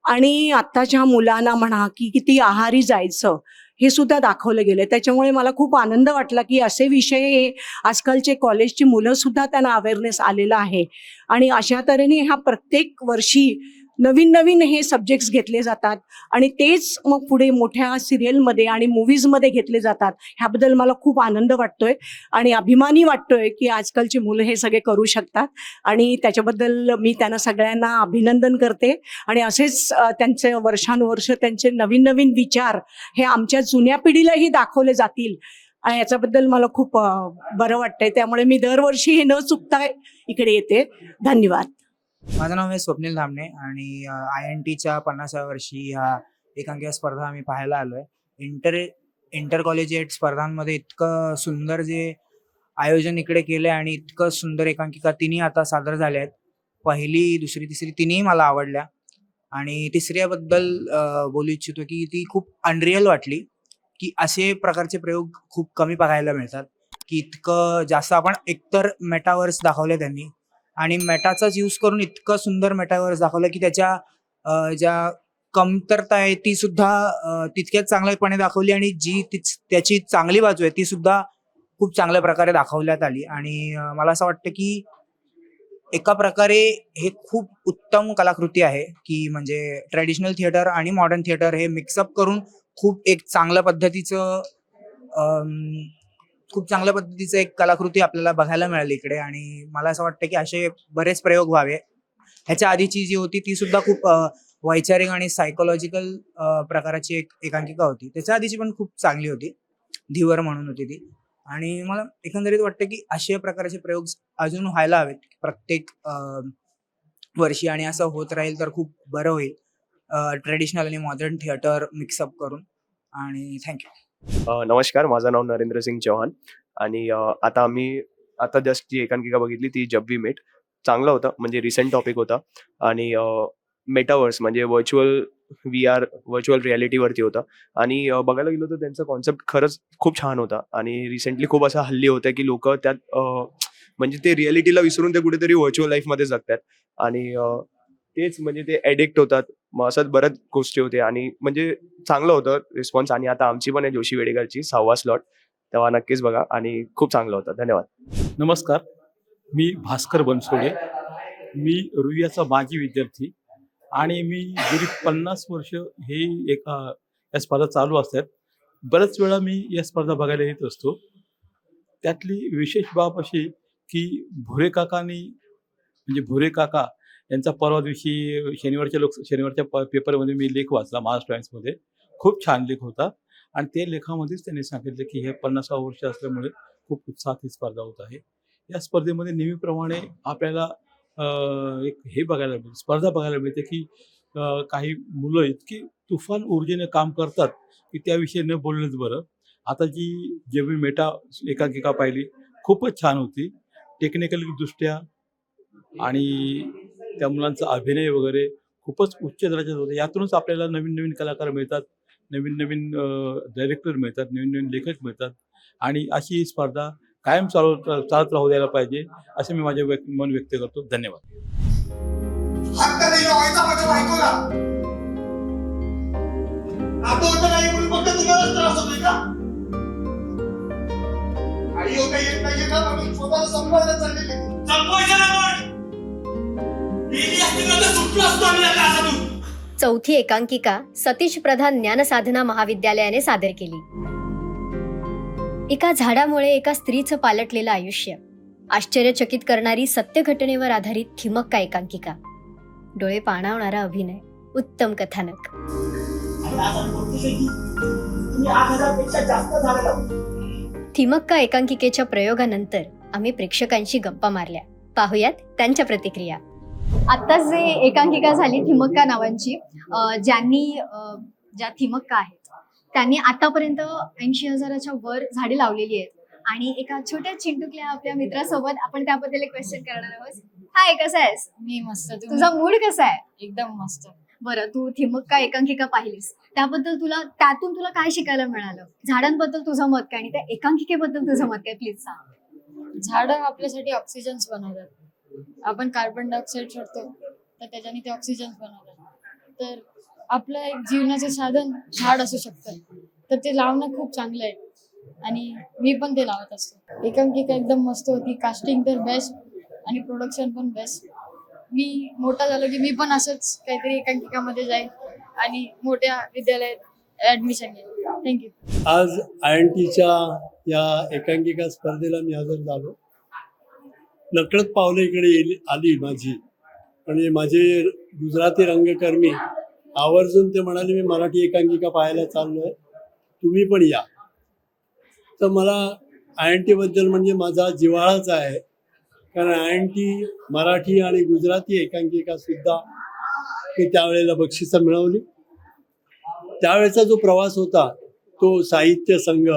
आणि आत्ताच्या मुलांना म्हणा की किती आहारी जायचं हे सुद्धा दाखवलं गेलं. त्याच्यामुळे मला खूप आनंद वाटला की असे विषय आजकालचे कॉलेजची मुलं सुद्धा त्यांना अवेअरनेस आलेला आहे. आणि अशा तऱ्हेने ह्या प्रत्येक वर्षी नवीन नवीन हे सब्जेक्ट्स घेतले जातात आणि तेच मग पुढे मोठ्या सिरियलमध्ये आणि मूवीजमध्ये घेतले जातात. ह्याबद्दल मला खूप आनंद वाटतोय आणि अभिमानी वाटतोय की आजकालची मुलं हे सगळे करू शकतात. आणि त्याच्याबद्दल मी त्यांना सगळ्यांना अभिनंदन करते. आणि असेच त्यांचे वर्षानुवर्ष त्यांचे नवीन नवीन विचार हे आमच्या जुन्या पिढीलाही दाखवले जातील आणि याच्याबद्दल मला खूप बरं वाटतंय. त्यामुळे मी दरवर्षी हे न चुकता इकडे येते. धन्यवाद. माझं नाव आहे स्वप्नील धामणे आणि INTच्या 50व्या वर्षी ह्या एकांकिका स्पर्धा आम्ही पाहायला आलोय. इंटर कॉलेजिएट स्पर्धांमध्ये इतकं सुंदर जे आयोजन इकडे केलंय आणि इतकं सुंदर एकांकिका तिन्ही आता सादर झाल्या आहेत. पहिली, दुसरी, तिसरी तिन्ही मला आवडल्या. आणि तिसऱ्याबद्दल बोलू इच्छितो की ती खूप अनरियल वाटली की असे प्रकारचे प्रयोग खूप कमी पाहायला मिळतात. की इतकं जास्त आपण एकतर मेटावर्स दाखवले त्यांनी आणि मेटाचाच यूज करून इतकं सुंदर मेटावर्स दाखवलं की त्याच्या ज्या कमतरता आहे ती सुद्धा तितक्याच चांगल्यापणे दाखवली आणि जी त्याची चांगली बाजू आहे ती सुद्धा खूप चांगल्या प्रकारे दाखवण्यात आली. आणि मला असं वाटतं की एका प्रकारे हे खूप उत्तम कलाकृती आहे की म्हणजे ट्रेडिशनल थिएटर आणि मॉडर्न थिएटर हे मिक्सअप करून खूप चांगल्या पद्धतीचं एक कलाकृती आपल्याला बघायला मिळाली इकडे. आणि मला असं वाटतं की असे बरेच प्रयोग व्हावे. ह्याच्या आधीची जी होती ती सुद्धा खूप वैचारिक आणि सायकोलॉजिकल प्रकाराची एक एकांकिका होती. त्याच्या आधीची पण खूप चांगली होती, धीवर म्हणून होती ती. आणि मला एकंदरीत वाटतं की अशा प्रकारचे प्रयोग अजून व्हायला हवेत प्रत्येक वर्षी, आणि असं होत राहील तर खूप बरं होईल, ट्रेडिशनल आणि मॉडर्न थिएटर मिक्सअप करून. आणि थँक्यू. नमस्कार, माझं नाव नरेंद्र सिंग चौहान आणि आता आम्ही जस्ट जी एकांकिका बघितली ती जब वी मेट, चांगला होता. म्हणजे रिसेंट टॉपिक होता आणि मेटावर्स म्हणजे व्हर्च्युअल रियालिटीवरती होता. आणि बघायला गेलो तर त्यांचा कॉन्सेप्ट खरंच खूप छान होता. आणि रिसेंटली खूप असं हल्ली होतं की लोक त्यात म्हणजे ते रियालिटीला विसरून ते कुठेतरी व्हर्च्युअल लाईफमध्ये जगतात आणि तेच म्हणजे ते ॲडिक्ट होतात. मग असंच बऱ्याच गोष्टी होत्या आणि म्हणजे चांगलं होतं रिस्पॉन्स. आणि आता आमची पण आहे जोशी वेडेकरची 6वा स्लॉट, तेव्हा नक्कीच बघा आणि खूप चांगलं होतं. धन्यवाद. नमस्कार, मी भास्कर बनसोडे. मी रुईयाचा माजी विद्यार्थी आणि मी गेली 50 वर्ष हे या स्पर्धा चालू असतात. बऱ्याच वेळा मी या स्पर्धा बघायला येत असतो. त्यातली विशेष बाब अशी की भुरे काका यांचा परवा दिवशी शनिवारच्या पेपरमध्ये मी लेख वाचला महाराष्ट्र टाइम्समध्ये. खूप छान लेख होता आणि ते लेखामध्येच त्यांनी सांगितलं की हे 50वा वर्ष असल्यामुळे खूप उत्साहात ही स्पर्धा होत आहे. या स्पर्धेमध्ये नेहमीप्रमाणे आपल्याला एक स्पर्धा बघायला मिळते की काही मुलं इतकी तुफान ऊर्जेने काम करतात की त्याविषयी न बोलणंच बरं. आता जी मी मेटा एकांकिका पाहिली खूपच छान होती, टेक्निकली दृष्ट्या, आणि त्या मुलांचा अभिनय वगैरे खूपच उच्च दर्जाचा होता. यातूनच आपल्याला नवीन नवीन कलाकार मिळतात, नवीन नवीन डायरेक्टर मिळतात, नवीन नवीन लेखक मिळतात. आणि अशी स्पर्धा कायम चालत राहू द्यायला पाहिजे असे मी माझे मन व्यक्त करतो. धन्यवाद. चौथी एकांकिका सतीश प्रधान ज्ञानसाधना महाविद्यालयाने सादर केली. एका झाडामुळे एका स्त्रीचं पालटलेलं आयुष्य, आश्चर्यचकित करणारी सत्य घटनेवर आधारित थिमक्का एकांकिका, डोळे पाणावणारा अभिनय, उत्तम कथानक. थिमक्का एकांकिकेच्या प्रयोगानंतर आम्ही प्रेक्षकांशी गप्पा मारल्या. पाहुयात त्यांच्या प्रतिक्रिया. आत्ताच जे एकांकिका झाली थिमक्का नावांची, ज्या थिमक्का आहेत त्यांनी आतापर्यंत 80,000च्या वर झाडे लावलेली आहेत. आणि एका छोट्या चिंटुकल्या आपल्या मित्रासोबत आपण त्याबद्दल एक क्वेश्चन करणार आहोत. हाय, कसा आहेस? मी मस्त. तुझा मूड कसा आहे? एकदम मस्त. बरं, तू थिमक्का एकांकिका पाहिलीस, त्यातून तुला काय शिकायला मिळालं? झाडांबद्दल तुझं मत काय आणि त्या एकांकिकेबद्दल तुझं मत काय, प्लीज सांग. झाडं आपल्यासाठी ऑक्सिजन्स बनवतात. आपण कार्बन डायऑक्साईड सोडतो तर त्याच्याने ते ऑक्सिजन्स बनवतात. तर आपलं एक जीवनाचं साधन झाड असू शकतं, तर ते लावणं खूप चांगलं आहे आणि मी पण ते लावत असतो. एकांकिका एकदम मस्त होती, कास्टिंग तर बेस्ट आणि प्रोडक्शन पण बेस्ट. मी मोठा झालो की मी पण असंच काहीतरी एकांकिकामध्ये जाईल आणि मोठ्या विद्यालयात ऍडमिशन घेईल. थँक्यू. आज INTच्या या एकांकिका स्पर्धेला मी हजर झालो. नकळत पावलं इकडे आली माझी, म्हणजे माझे गुजराती रंगकर्मी आवर्जून ते म्हणाले मी मराठी एकांकिका पाहायला चाललोय, तुम्ही पण या. तर मला INT बद्दल म्हणजे माझा जिव्हाळाच आहे, कारण INT मराठी आणि गुजराती एकांकिका सुद्धा मी त्यावेळेला बक्षिसं मिळवली. त्यावेळेचा जो प्रवास होता तो साहित्य संघ,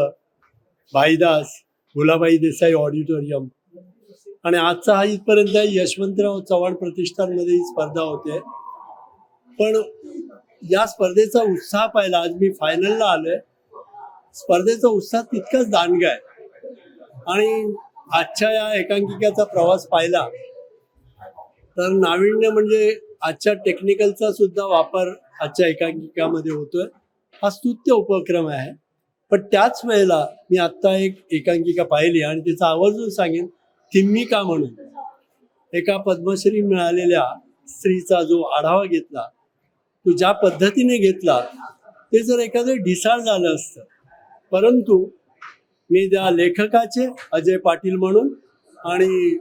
भाईदास, भुलाबाई देसाई ऑडिटोरियम, आणि आजचा हा इथपर्यंत यशवंतराव चव्हाण प्रतिष्ठानमध्ये ही स्पर्धा होते. पण या स्पर्धेचा उत्साह पाहिला, आज मी फायनलला आलोय, स्पर्धेचा उत्साह तितकाच दांडगा आहे. आणि आजच्या या एकांकिकेचा प्रवास पाहिला तर नाविन्य म्हणजे आजच्या टेक्निकलचा सुद्धा वापर आजच्या एकांकिकामध्ये होतोय. हा स्तुत्य उपक्रम आहे. पण त्याच वेळेला मी आत्ता एक एकांकिका पाहिली आणि तिचा आवर्जून सांगेन, थिम्मिका म्हणून एका पद्मश्री मिळालेल्या स्त्रीचा जो आढावा घेतला, तो ज्या पद्धतीने घेतला ते जर एखादं ढिसाळ झालं असतं. परंतु मी त्या लेखकाचे अजय पाटील म्हणून आणि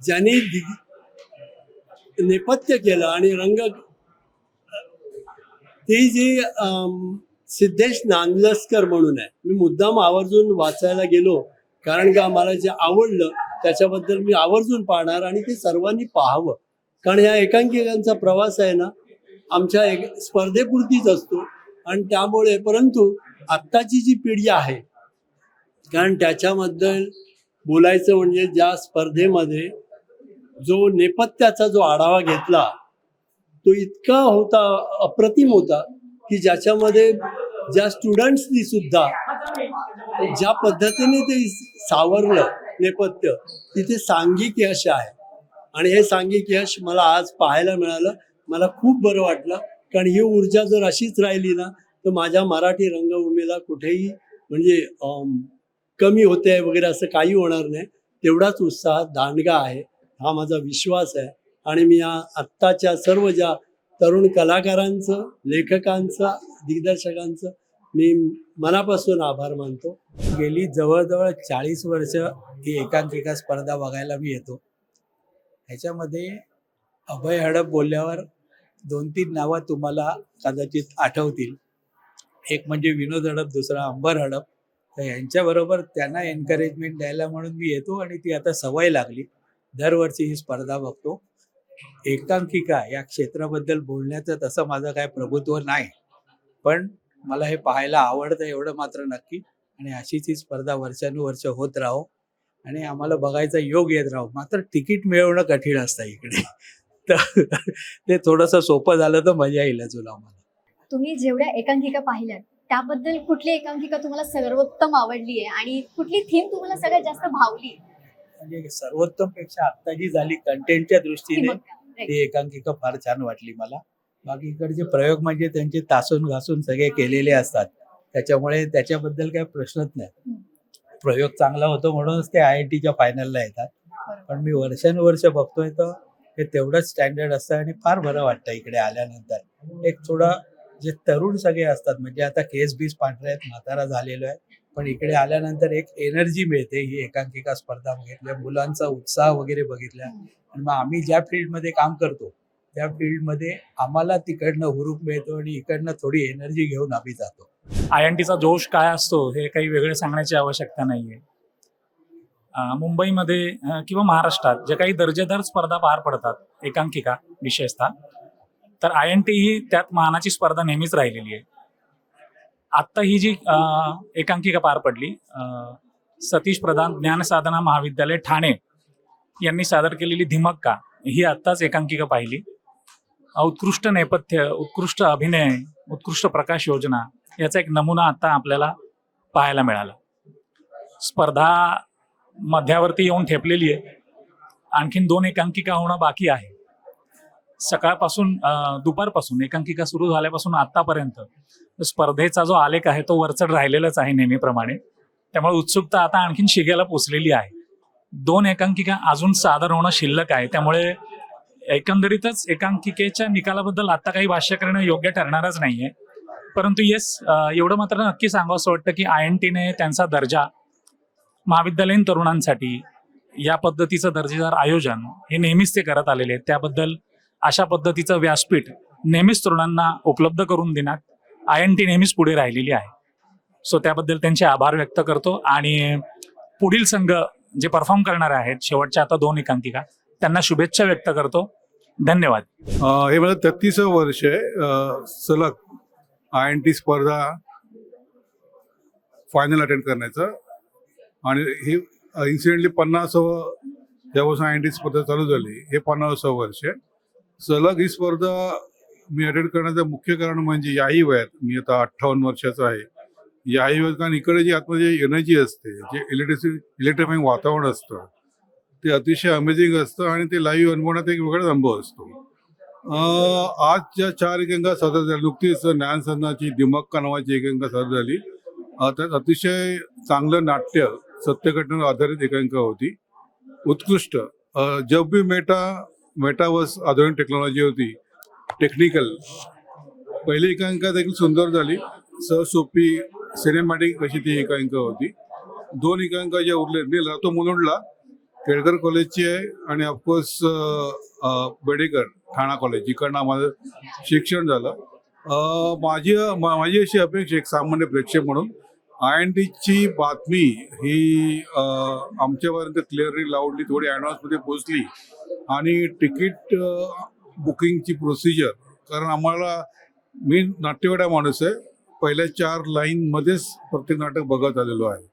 ज्यांनी नेपथ्य केलं आणि रंग ती जी सिद्धेश नांदलस्कर म्हणून आहे. मी मुद्दाम आवर्जून वाचायला गेलो कारण का मला जे आवडलं त्याच्याबद्दल मी आवर्जून पाहणार आणि ते सर्वांनी पाहावं. कारण ह्या एकांकिकांचा प्रवास आहे ना आमच्या स्पर्धेपुरतीच असतो आणि त्यामुळे परंतु आत्ताची जी पिढी आहे, कारण त्याच्याबद्दल बोलायचं म्हणजे ज्या स्पर्धेमध्ये जो नेपथ्याचा जो आढावा घेतला तो इतका होता, अप्रतिम होता की ज्याच्यामध्ये ज्या स्टुडंट्सनी सुद्धा ज्या पद्धतीने ते सावरलं नेपथ्य, तिथे सांघिक यश आहे. आणि हे सांघिक यश मला आज पाहायला मिळालं. मला खूप बरं वाटलं. कारण ही ऊर्जा जर अशीच राहिली ना तर माझ्या मराठी रंगभूमीला कुठेही म्हणजे कमी होते वगैरे असं काही होणार नाही. तेवढाच उत्साह दांडगा आहे, हा माझा विश्वास आहे. आणि मी या आत्ताच्या सर्व ज्या तरुण कलाकारांचं, लेखकांचं, दिग्दर्शकांचं मी मनापासून आभार मानतो. गेली जवळजवळ 40 वर्ष ही एकांकिका स्पर्धा बघायला मी येतो. ह्याच्यामध्ये अभय हडप बोलल्यावर 2-3 नावं तुम्हाला कदाचित आठवतील. एक म्हणजे विनोद हडप, दुसरा अंबर हडप. तर यांच्याबरोबर त्यांना एनकरेजमेंट द्यायला म्हणून मी येतो आणि ती आता सवय लागली. दरवर्षी ही स्पर्धा बघतो. एकांकिका या क्षेत्राबद्दल बोलण्याचं तसं माझं काय प्रभुत्व नाही, पण मला हे पाहायला आवडतं एवढं मात्र नक्की. आणि अशीच ही स्पर्धा वर्षानुवर्ष होत राहो आणि आम्हाला बघायचा योग येत राहो. मात्र तिकीट मिळवणं कठीण असतं इकडे, तर ते थोडंसं सोपं झालं तर मजा येईल अजून आम्हाला. तुम्ही जेवढ्या एकांकिका पाहिल्यात त्याबद्दल कुठली एकांकिका तुम्हाला सर्वोत्तम आवडली आहे आणि कुठली थीम तुम्हाला सगळ्यात जास्त भावली? म्हणजे सर्वोत्तम पेक्षा आता जी झाली कंटेंटच्या दृष्टीने ती एकांकिका फार छान वाटली मला. बाकी इकडचे प्रयोग म्हणजे त्यांचे तासून घासून सगळे केलेले असतात, त्याच्यामुळे त्याच्याबद्दल काही प्रश्नच नाही. प्रयोग चांगला होतो म्हणूनच ते IITच्या फायनलला येतात. पण मी वर्षानुवर्ष बघतोय तर हे तेवढंच स्टँडर्ड असतं आणि फार बरं वाटतं इकडे आल्यानंतर. एक थोडं जे तरुण सगळे असतात, म्हणजे आता केस बीस पांढरे आहेत, म्हातारा झालेलो आहे, पण इकडे आल्यानंतर एक एनर्जी मिळते. ही एकांकिका स्पर्धा बघितल्या, मुलांचा उत्साह वगैरे बघितल्या. आणि मग आम्ही ज्या फील्डमध्ये काम करतो त्या फील्डमध्ये आम्हाला तिकडनं हुरूप मिळतो आणि इकडनं थोडी एनर्जी घेऊन आम्ही जातो. IITचा जोश काय असतो हे काही वेगळे सांगण्याची आवश्यकता नाहीये. मुंबईमध्ये किंवा महाराष्ट्रात जे काही दर्जेदार स्पर्धा पार पडतात एकांकिका विशेषतः, तर IIT ही त्यात मानाची स्पर्धा नेहमीच राहिलेली आहे. आत्ता ही जी एकांकिका पार पडली, सतीश प्रधान ज्ञानसाधना महाविद्यालय ठाणे यांनी सादर केलेली धिमक्का ही आत्ताच एकांकिका पाहिली. उत्कृष्ट नेपथ्य, उत्कृष्ट अभिनय, उत्कृष्ट प्रकाश योजना याचा एक नमुना आता आपल्याला पाहायला मिळाला. स्पर्धा मध्यावरती येऊन ठेपलेली आहे. आणखीन 2 एकांकिका होणं बाकी आहे. सकाळपासून दुपारपासून एकांकिका सुरू झाल्यापासून आतापर्यंत स्पर्धेचा जो आलेख आहे तो वरचढ राहिलेलाच आहे नेहमीप्रमाणे. त्यामुळे उत्सुकता आता आणखीन शिगेला पोचलेली आहे. 2 एकांकिका अजून सादर होणं शिल्लक आहे. त्यामुळे एकंदरीतच एकांकिकेच्या निकालाबद्दल आता काही भाष्य करणं योग्य ठरणारच नाहीये. परंतु एवढं मात्र नक्की सांगावं वाटतं की IITने त्यांचा दर्जा महाविद्यालयीन तरुणांसाठी या पद्धतीचं दर्जेदार आयोजन हे नेहमीच ते करत आलेले आहेत. त्याबद्दल अशा पद्धतीचं व्यासपीठ नेहमीच तरुणांना उपलब्ध करून देण्यात IIT नेहमीच पुढे राहिलेली आहे. सो त्याबद्दल त्यांचे आभार व्यक्त करतो आणि पुढील संघ जे परफॉर्म करणार आहेत शेवटच्या आता 2 एकांकिका त्यांना शुभेच्छा व्यक्त करतो. धन्यवाद. हे मला 33वं वर्ष आहे सलग IIT स्पर्धा फायनल अटेंड करण्याचं. आणि ही इन्सिडेंटली 50वं जेव्हा IIT स्पर्धा चालू झाली, हे 50वं वर्ष आहे. सलग ही स्पर्धा मी अटेंड करण्याचं मुख्य कारण म्हणजे याही वयात, मी आता 58 वर्षाचा आहे, याही वयात, कारण इकडे जी आतमध्ये एनर्जी असते, जे इलेक्ट्रिफाईंग वातावरण असतं ते अतिशय अमेझिंग असतं आणि ते लाईव्ह अनुभवण्यात एक वेगळाच अनुभव असतो. आज ज्या 4 एकांकिका सादर झाल्या, नुकतीच ज्ञानसदनाची दिमक्का नावाची एकांकिका सादर झाली. त्यात अतिशय चांगलं नाट्य, सत्यघटनेवर आधारित एकांकिका होती, उत्कृष्ट. जब भी मेटावर्स आधुनिक टेक्नॉलॉजी होती, टेक्निकल. पहिली एकांकिका देखील सुंदर झाली, सहसोपी सिनेमॅटिक अशी ती एकांकिका होती. 2 एकांकिका ज्या उरले, मी राहतो मुलुंडला, केळकर कॉलेजची आहे आणि ऑफकोर्स बेडेकर ठाणा कॉलेज, इकडनं माझं शिक्षण झालं. माझी अशी अपेक्षा, एक सामान्य प्रेक्षक म्हणून, INTची बातमी ही आमच्यापर्यंत क्लिअरली लावली, थोडी ॲडव्हान्समध्ये पोहोचली आणि तिकीट बुकिंगची प्रोसिजर, कारण मी नाट्यवाडा माणूस आहे, पहिल्या 4 लाईनमध्येच प्रत्येक नाटक बघत आलेलो आहे.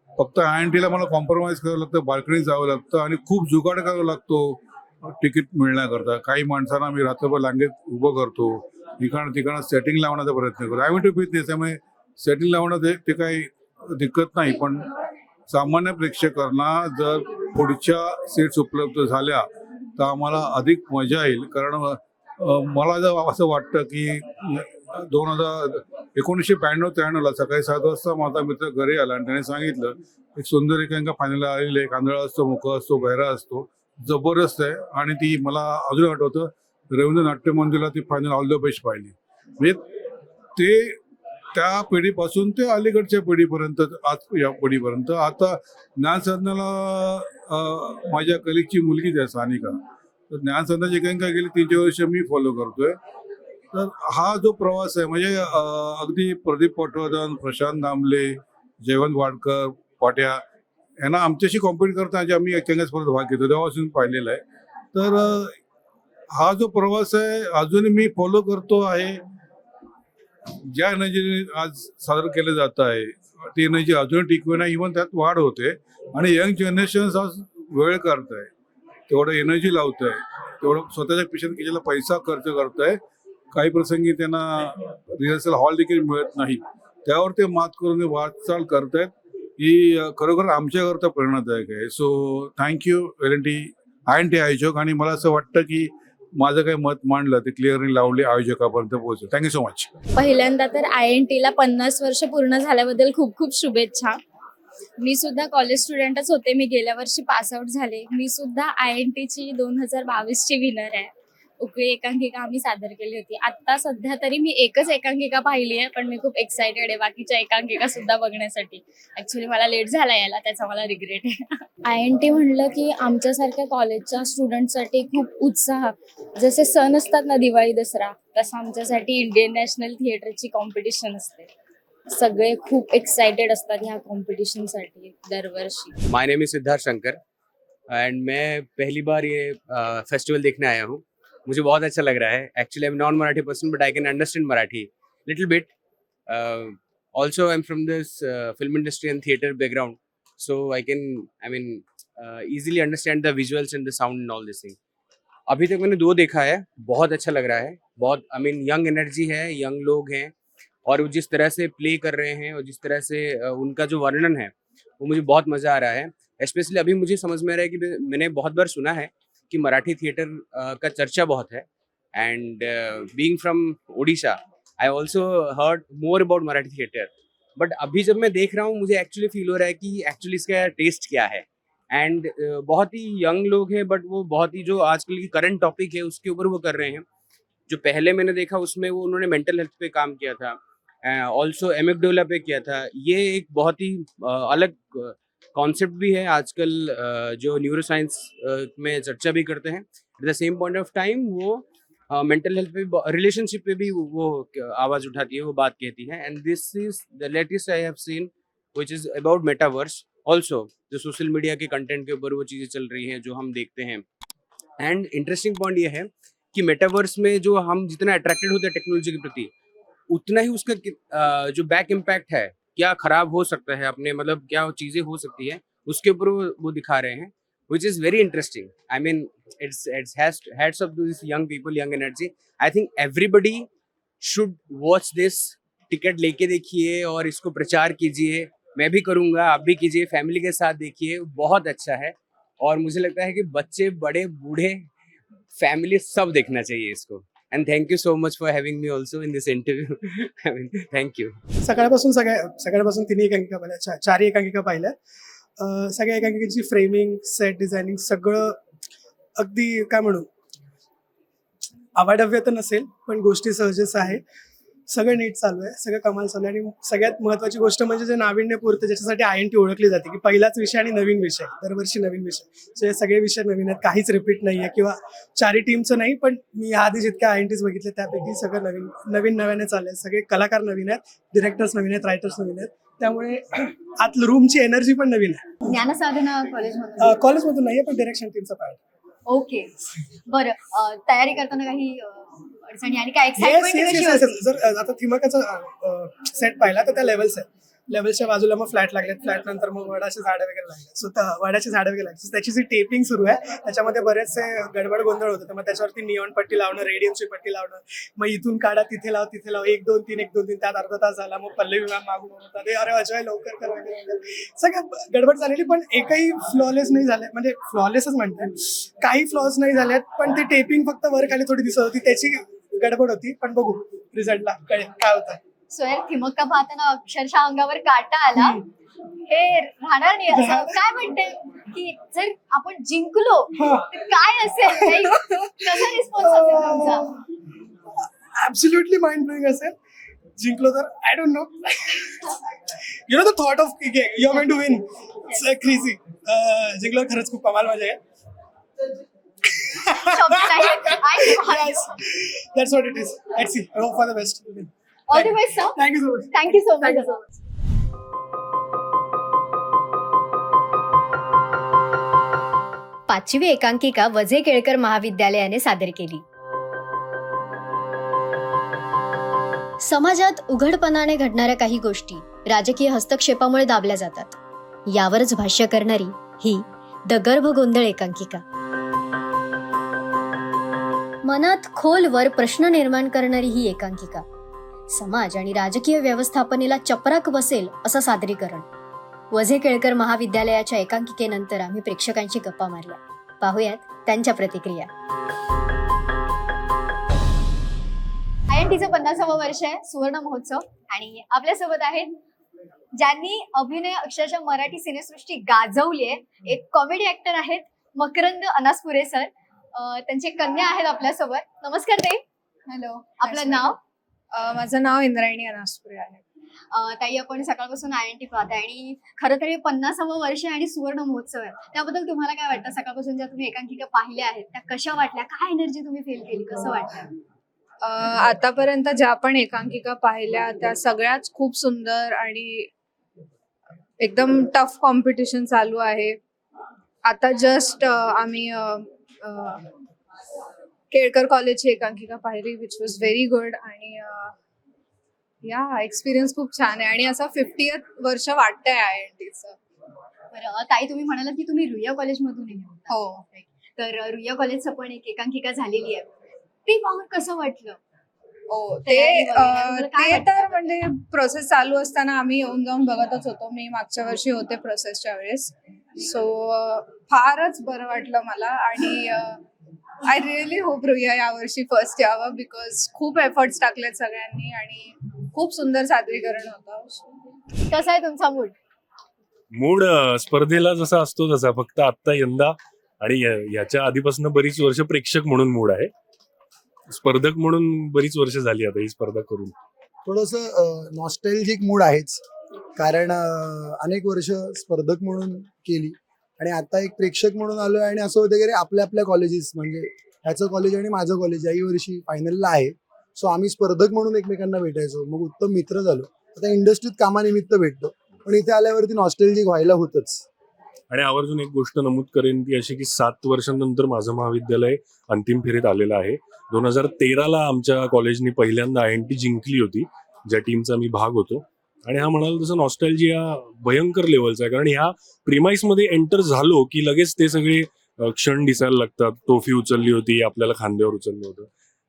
फक्त INTला मला कॉम्प्रोमाइज करावं लागतं, बाल्कनीत जावं लागतं आणि खूप जुगाड करावा लागतो तिकीट मिळण्याकरता. काही माणसांना मी रात्रभर रांगेत उभं करतो, ठिकाणं सेटिंग लावण्याचा प्रयत्न करतो. IMT बिझनेस, त्यामुळे सेटिंग लावणं ते काही दिक्कत नाही. पण सामान्य प्रेक्षकांना जर पुढच्या सीट्स उपलब्ध झाल्या तर आम्हाला अधिक मजा येईल. कारण मला जर असं वाटतं की 1992-93ला सकाळी 7 वाजता माझा मित्र घरी आला आणि त्याने सांगितलं, एक सुंदर एकांकिका फायनल आलेली आहे, कांदळा असतो, मुका असतो, बहिरा असतो, जबरदस्त आहे. आणि ती मला अजून आठवतं, रवींद्र नाट्य मंदिरला ती फायनल ऑल द बेस्ट पाहिली. म्हणजे ते त्या पिढीपासून ते अलीकडच्या पिढीपर्यंत, आज या पिढीपर्यंत. आता ज्ञानसाधनाला माझ्या कलिगची मुलगीच आहे सानिका, तर ज्ञानसाधनाची एकांकिका गेली 3 वर्ष मी फॉलो करतोय. तर हा जो प्रवास आहे, म्हणजे अगदी प्रदीप पटवर्धन, प्रशांत दामले, जयवंत वाडकर, पाट्या यांना आमच्याशी कॉम्पिट करताना आम्ही एकांकिका स्पर्धेत भाग घेतो तेव्हापासून पाहिलेला आहे. तर हा जो प्रवास आहे अजूनही मी फॉलो करतो आहे. ज्या एनर्जीने आज सादर केलं जात आहे ती एनर्जी अजूनही टिकविणं, इव्हन त्यात वाढ होते. आणि यंग जनरेशन आज वेळ करत आहे, तेवढं एनर्जी लावत आहे, तेवढं स्वतःच्या पेशंट केलेला पैसा खर्च करत आहे. काही प्रसंगी त्यांना रिहर्सल हॉल देखील मिळत नाही, त्यावर ते मात करून वाटचाल करतायत. ही खरोखर आमच्याकरता प्रेरणादायक आहे. सो थँक्यू INT आयोजक. आणि मला असं वाटतं की माझं काही मत मांडलं ते क्लिअरली लावले आयोजकापर्यंत पोहोचलं. Thank you so much. पहिल्यांदा तर INTला 50 वर्ष पूर्ण झाल्याबद्दल खूप खूप शुभेच्छा. मी सुद्धा कॉलेज स्टुडंटच होते, मी गेल्या वर्षी पास आउट झाले. मी सुद्धा INTची 2022ची विनर आहे. उकळी एकांकिका आम्ही सादर केली होती. आता सध्या तरी मी एकच एकांकिका पाहिली आहे, पण मी खूप एक्सायटेड आहे बाकीच्या एकांकिका सुद्धा बघण्यासाठी. ऍक्च्युली मला लेट झाला यायला, त्याचा मला रिग्रेट आहे. INT म्हणलं की आमच्यासारख्या कॉलेजच्या स्टुडंटसाठी खूप उत्साह, जसे सण असतात ना दिवाळी दसरा, तसं आमच्यासाठी इंडियन नॅशनल थिएटरची कॉम्पिटिशन असते. सगळे खूप एक्साइटेड असतात ह्या कॉम्पिटिशनसाठी दरवर्षी. My name is Siddharth Shankar and मैं पहली बार ये फेस्टिवल देखने आया हूँ. मुझे बहुत अच्छा लग रहा है. Actually I am non Marathi person but I can understand Marathi little bit. Also I am from this film industry end theatre background, so I mean easily understand the visuals end the sound end all this thing. अभी तक मैंने 2 देखा है, बहुत अच्छा लग रहा है. बहुत यंग एनर्जी है, यंग लोग हैं और वो जिस तरह से प्ले कर रहे हैं और जिस तरह से उनका जो वर्णन है वो मुझे बहुत मज़ा आ रहा है. स्पेशली अभी मुझे समझ में आ रहा है कि मैंने बहुत बार सुना है कि मराठी थिएटर का चर्चा बहुत है. End being from Odisha I also heard more about Marathi theatre. But अभी जब मैं देख रहा हूँ मुझे एक्चुअली फील हो रहा है कि एक्चुअली इसका टेस्ट क्या है. एंड बहुत ही यंग लोग हैं बट वो बहुत ही जो आजकल की करंट टॉपिक है उसके ऊपर वो कर रहे हैं. जो पहले मैंने देखा उसमें वो उन्होंने मेंटल हेल्थ पे काम किया था, ऑल्सो एमिगडाला पे किया था. ये एक बहुत ही अलग कॉन्सेप्ट भी है आजकल, जो न्यूरो साइंस में चर्चा भी करते हैं. At the same point of time वो मेंटल हेल्थ पे, रिलेशनशिप पे भी वो आवाज उठाती है, वो बात कहती है. End this is the latest I have seen which is about metaverse. Also जो सोशल मीडिया के कंटेंट के ऊपर वो चीज़ें चल रही हैं जो हम देखते हैं. एंड इंटरेस्टिंग पॉइंट ये है कि मेटावर्स में जो हम जितना अट्रैक्टेड होते हैं टेक्नोलॉजी के प्रति, उतना ही उसका जो बैक इम्पैक्ट है, क्या खराब हो सकता है, अपने क्या चीज़ें हो सकती है, उसके ऊपर वो दिखा रहे हैं, which is very interesting. I mean, it's hats up to these young people, young energy. I think everybody should watch this. Ticket लेके देखिए और इसको प्रचार कीजिए. मैं भी करूँगा, आप भी कीजिए, फैमिली के साथ देखिए, बहुत अच्छा है. और मुझे लगता है कि बच्चे, बड़े, बूढ़े फैमिली सब देखना चाहिए इसको. And thank you so much for having me also in this interview. I mean, thank you. सकाळपासून तिन्ही एकांकिका पाहिल्या, चारही एकांकिका पाहिल्या. सगळ्या एकांकिकांची फ्रेमिंग, सेट डिझायनिंग सगळं अगदी काय म्हणू, अवाढव्य तर नसेल पण गोष्टी सहजच आहे. सगळं नीट चालू आहे, सगळं कमाल चालू आहे. आणि सगळ्यात महत्त्वाची गोष्ट म्हणजे जे नाविन्यपूर्ण, ज्याच्यासाठी INT ओळखली जाते की पहिलाच विषय आणि नवीन विषय, दरवर्षी नवीन विषय. जे सगळे विषय नवीन आहेत, काहीच रिपीट नाही आहे किंवा चारही टीमचं नाही, पण मी आधी जितक्या INTs बघितले त्यापैकी सगळं नव्याने चालू आहे. सगळे कलाकार नवीन आहेत, डिरेक्टर्स नवीन आहेत, रायटर्स नवीन आहेत. त्यामुळे आत रूमची एनर्जी पण नवीन आहे. ज्ञानसाधना कॉलेजमधून कॉलेजमधून नाही आहे पण डिरेक्शन टीमचा पार्ट. ओके, बरं. तयारी करताना काही अडचणी आणि काय एक्साइटमेंट कशी होती? जर आता थिमकाचा सेट पाहिला तर त्या लेवल्स आहेत. लेवलच्या बाजूला मग फ्लॅट लागलेत, फ्लॅट नंतर मग वडाची झाडं वगैरे लागले. सो वडाची झाडं वगैरे लागली. त्याची जी टेपिंग सुरू आहे त्याच्यामध्ये बरेचसे गडबड गोंधळ होतं. तर मग त्याच्यावरती निऑन पट्टी लावणं, रेडियमची पट्टी लावणं, मग इथून काढा तिथे लाव, 1 2 3 1 2 3 त्यात अर्धा तास झाला. मग पल्लवी मॅम मागून होता, अरे अजय लवकर कर वगैरे. सगळं गडबड झालेली, पण एकही फ्लॉलेस नाही झाले. म्हणजे फ्लॉलेसच म्हणतात, काही फ्लॉज नाही झाल्यात, पण ती टेपिंग फक्त वर खाली थोडी दिसत होती, त्याची गडबड होती. पण बघू रिझल्टला कळेल काय होतं. सोयर थिमक्का पाहताना अक्षरशः अंगावर काटा आला. हे राहणार नाही असं काय म्हणते की जर आपण जिंकलो तर काय असेल, कसा रिस्पॉन्स असेल तुमचा? ऍब्सोल्युटली माइंड ब्लोइंग असेल. जिंकलो तर I don't know, you know the thought of you are going to win, it's crazy. जिंकलो खरंच खूप कमाल मजा आहे. That's what it is. Let's see. I hope for the best. All the best, sir. Thank you so much. Thank you so much. पाचवी एकांकिका वझे केळकर महाविद्यालयाने सादर केली. समाजात उघडपणाने घडणाऱ्या काही गोष्टी राजकीय हस्तक्षेपामुळे दाबल्या जातात. यावरच भाष्य करणारी ही द गर्भगोंधळ एकांकिका. मनात खोलवर प्रश्न निर्माण करणारी ही एकांकिका समाज आणि राजकीय व्यवस्थापनेला चपराक बसेल असं सादरीकरण. वझे केळकर महाविद्यालयाच्या एकांकिकेनंतर आम्ही प्रेक्षकांशी गप्पा मारल्या. पाहूयात त्यांच्या प्रतिक्रिया. INTचं 50वं वर्ष आहे, सुवर्ण महोत्सव, आणि आपल्यासोबत आहेत ज्यांनी अभिनय अक्षरशः मराठी सिनेसृष्टी गाजवली आहे. एक कॉमेडी ऍक्टर आहेत मकरंद अनासपुरे सर. त्यांचे कन्या आहेत आपल्यासोबत. नमस्कार ताई. हॅलो. आपलं नाव? माझं नाव इंद्रायणी अनासपुरे आहे. ताई, आपण सकाळपासून INT पाहताय आणि खरं तर हे 50वं वर्ष आणि सुवर्ण महोत्सव आहे. त्याबद्दल तुम्हाला काय वाटतं? सकाळपासून ज्या तुम्ही एकांकिका पाहिल्या आहेत त्या कशा वाटल्या? काय एनर्जी तुम्ही फील केली? कसं वाटलं? आतापर्यंत ज्या पण एकांकिका पाहिल्या त्या सगळ्याच खूप सुंदर आणि एकदम टफ कॉम्पिटिशन चालू आहे. आता जस्ट आम्ही केळकर कॉलेजची एकांकिका पाहिली, विच वॉज व्हेरी गुड. आणि या एक्सपिरियन्स खूप छान आहे आणि असं 50th वर्ष वाटतंय INTचं. बरं ताई, तुम्ही म्हणालात की तुम्ही रुईया कॉलेजमधून आहे. हो. तर रुईया कॉलेजचं पण एक एकांकिका झालेली आहे, ते पाहून कसं वाटलं? ते तर म्हणजे प्रोसेस चालू असताना आम्ही येऊन जाऊन बघतच होतो. मी मागच्या वर्षी होते प्रोसेसच्या वेळेस. सो फारच बरं वाटलं मला. आणि आय रिअली होप रुईया यावर्षी फर्स्ट यावं, बिकॉज खूप एफर्ट्स टाकलेत सगळ्यांनी आणि खूप सुंदर सादरीकरण होतं. कसा आहे तुमचा मूड? स्पर्धेला जसा असतो तसा, फक्त आता यंदा आणि याच्या आधीपासून बरीच वर्ष प्रेक्षक म्हणून मूड आहे. स्पर्धक म्हणून बरीच वर्ष झाली आता ही स्पर्धा करून. थोडंसं नॉस्टॅल्जिक मूड आहेच, कारण अनेक वर्ष स्पर्धक म्हणून केली आणि आता एक प्रेक्षक म्हणून आलोय. आणि असं होतं की आपल्या आपल्या कॉलेजेस, म्हणजे ह्याचं कॉलेज आणि माझं कॉलेज याही वर्षी फायनलला आहे. सो आम्ही स्पर्धक म्हणून एकमेकांना भेटायचो, मग उत्तम मित्र झालो. आता इंडस्ट्रीत कामानिमित्त भेटतो, पण इथे आल्यावरती नॉस्टॅल्जिक व्हायला होतच. आणि आवर्जून एक गोष्ट नमूद करेन ती अशी की 7 वर्षांनंतर माझं महाविद्यालय अंतिम फेरीत आलेलं आहे. 2013ला आमच्या कॉलेजने पहिल्यांदा INT जिंकली होती, ज्या टीमचा मी भाग होतो. आणि हा म्हणाल तसं नॉस्टॅल्जिया भयंकर लेवलचा आहे, कारण ह्या प्रिमाइसमध्ये एंटर झालो की लगेच ते सगळे क्षण दिसायला लागतात. ट्रॉफी उचलली होती, आपल्याला खांद्यावर उचललं होतं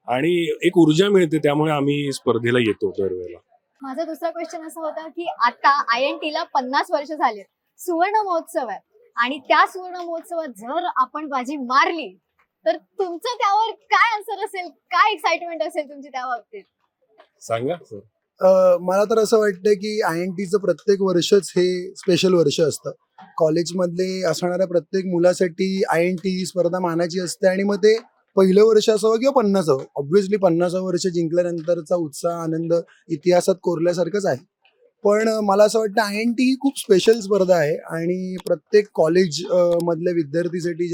आणि एक ऊर्जा मिळते. त्यामुळे आम्ही स्पर्धेला येतो दरवेळेला. माझा दुसरा क्वेश्चन असा होता की आता INTला 50 वर्ष झाले, सुवर्ण महोत्सव आहे, आणि त्या सुवर्ण महोत्सवात जर आपण बाजी मारली तर तुमचं त्यावर काय आन्सर असेल, काय एक्साइटमेंट असेल तुमची त्या बाबतीत? सांगा सर. मला तर असं वाटतं की INTचं प्रत्येक वर्षच हे स्पेशल वर्ष असतं. कॉलेजमधले असणाऱ्या प्रत्येक मुलासाठी INT ही स्पर्धा मानाची असते आणि मग ते पहिलं वर्ष असावं किंवा 50वं. ऑब्व्हियसली 50वं वर्ष जिंकल्यानंतरचा उत्साह, आनंद इतिहासात कोरल्यासारखंच आहे. पण मला असं वाटतं INT ही खूप स्पेशल स्पर्धा आहे आणि प्रत्येक कॉलेज मधल्या विद्यार्थीसाठी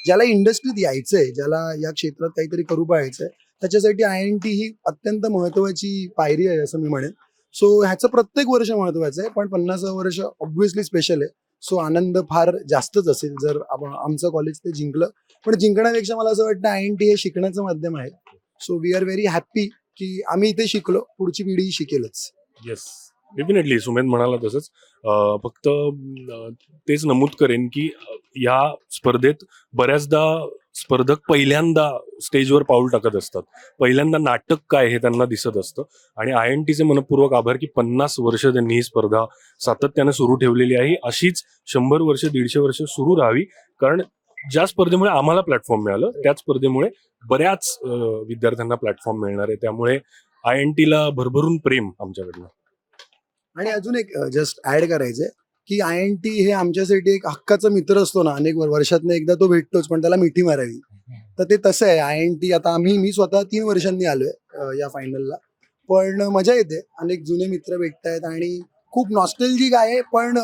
ज्याला इंडस्ट्रीत यायचंय, ज्याला या क्षेत्रात काहीतरी करू पाहायचंय, त्याच्यासाठी INT ही अत्यंत महत्वाची पायरी आहे असं मी म्हणेन. सो ह्याचं प्रत्येक वर्ष महत्वाचं आहे, पण 50वं वर्ष ऑब्व्हियसली स्पेशल आहे. सो आनंद फार जास्तच असेल जर आमचं कॉलेज ते जिंकलं. पण जिंकण्यापेक्षा मला असं वाटतं INT हे शिकण्याचं माध्यम आहे. So we are very happy की आम्ही इथे शिकलो, पुढची पिढी शिकेलच. येस, डेफिनेटली सुमेध म्हणाला तसंच. फक्त तेच नमूद करेन की या स्पर्धेत बऱ्याचदा स्पर्धक पहिल्यांदा स्टेजवर पाऊल टाकत असतात. पहिल्यांदा नाटक काय हे त्यांना दिसत असतं आणि INTचे मनपूर्वक आभार की 50 वर्ष त्यांनी ही स्पर्धा सातत्याने सुरू ठेवलेली आहे. अशीच 100 वर्ष 150 वर्ष सुरू राहावी, कारण ज्या स्पर्धेमुळे आम्हाला प्लॅटफॉर्म मिळालं त्याच स्पर्धेमुळे बऱ्याच विद्यार्थ्यांना प्लॅटफॉर्म मिळणार आहे. त्यामुळे INTला भरभरून प्रेम आमच्याकडनं. आणि अजून एक जस्ट ऍड करायचंय की INT हे आमच्यासाठी एक हक्काचा मित्र असतो ना, अनेक वर्षातनं एकदा तो भेटतोच, पण त्याला मिठी मारावी. तर ते तसं आहे. INT आता मी स्वतः 3 वर्षांनी आलोय या फायनलला, पण मजा येते. अनेक जुने मित्र भेटतायत आणि खूप नॉस्टॅल्जिक आहे. पण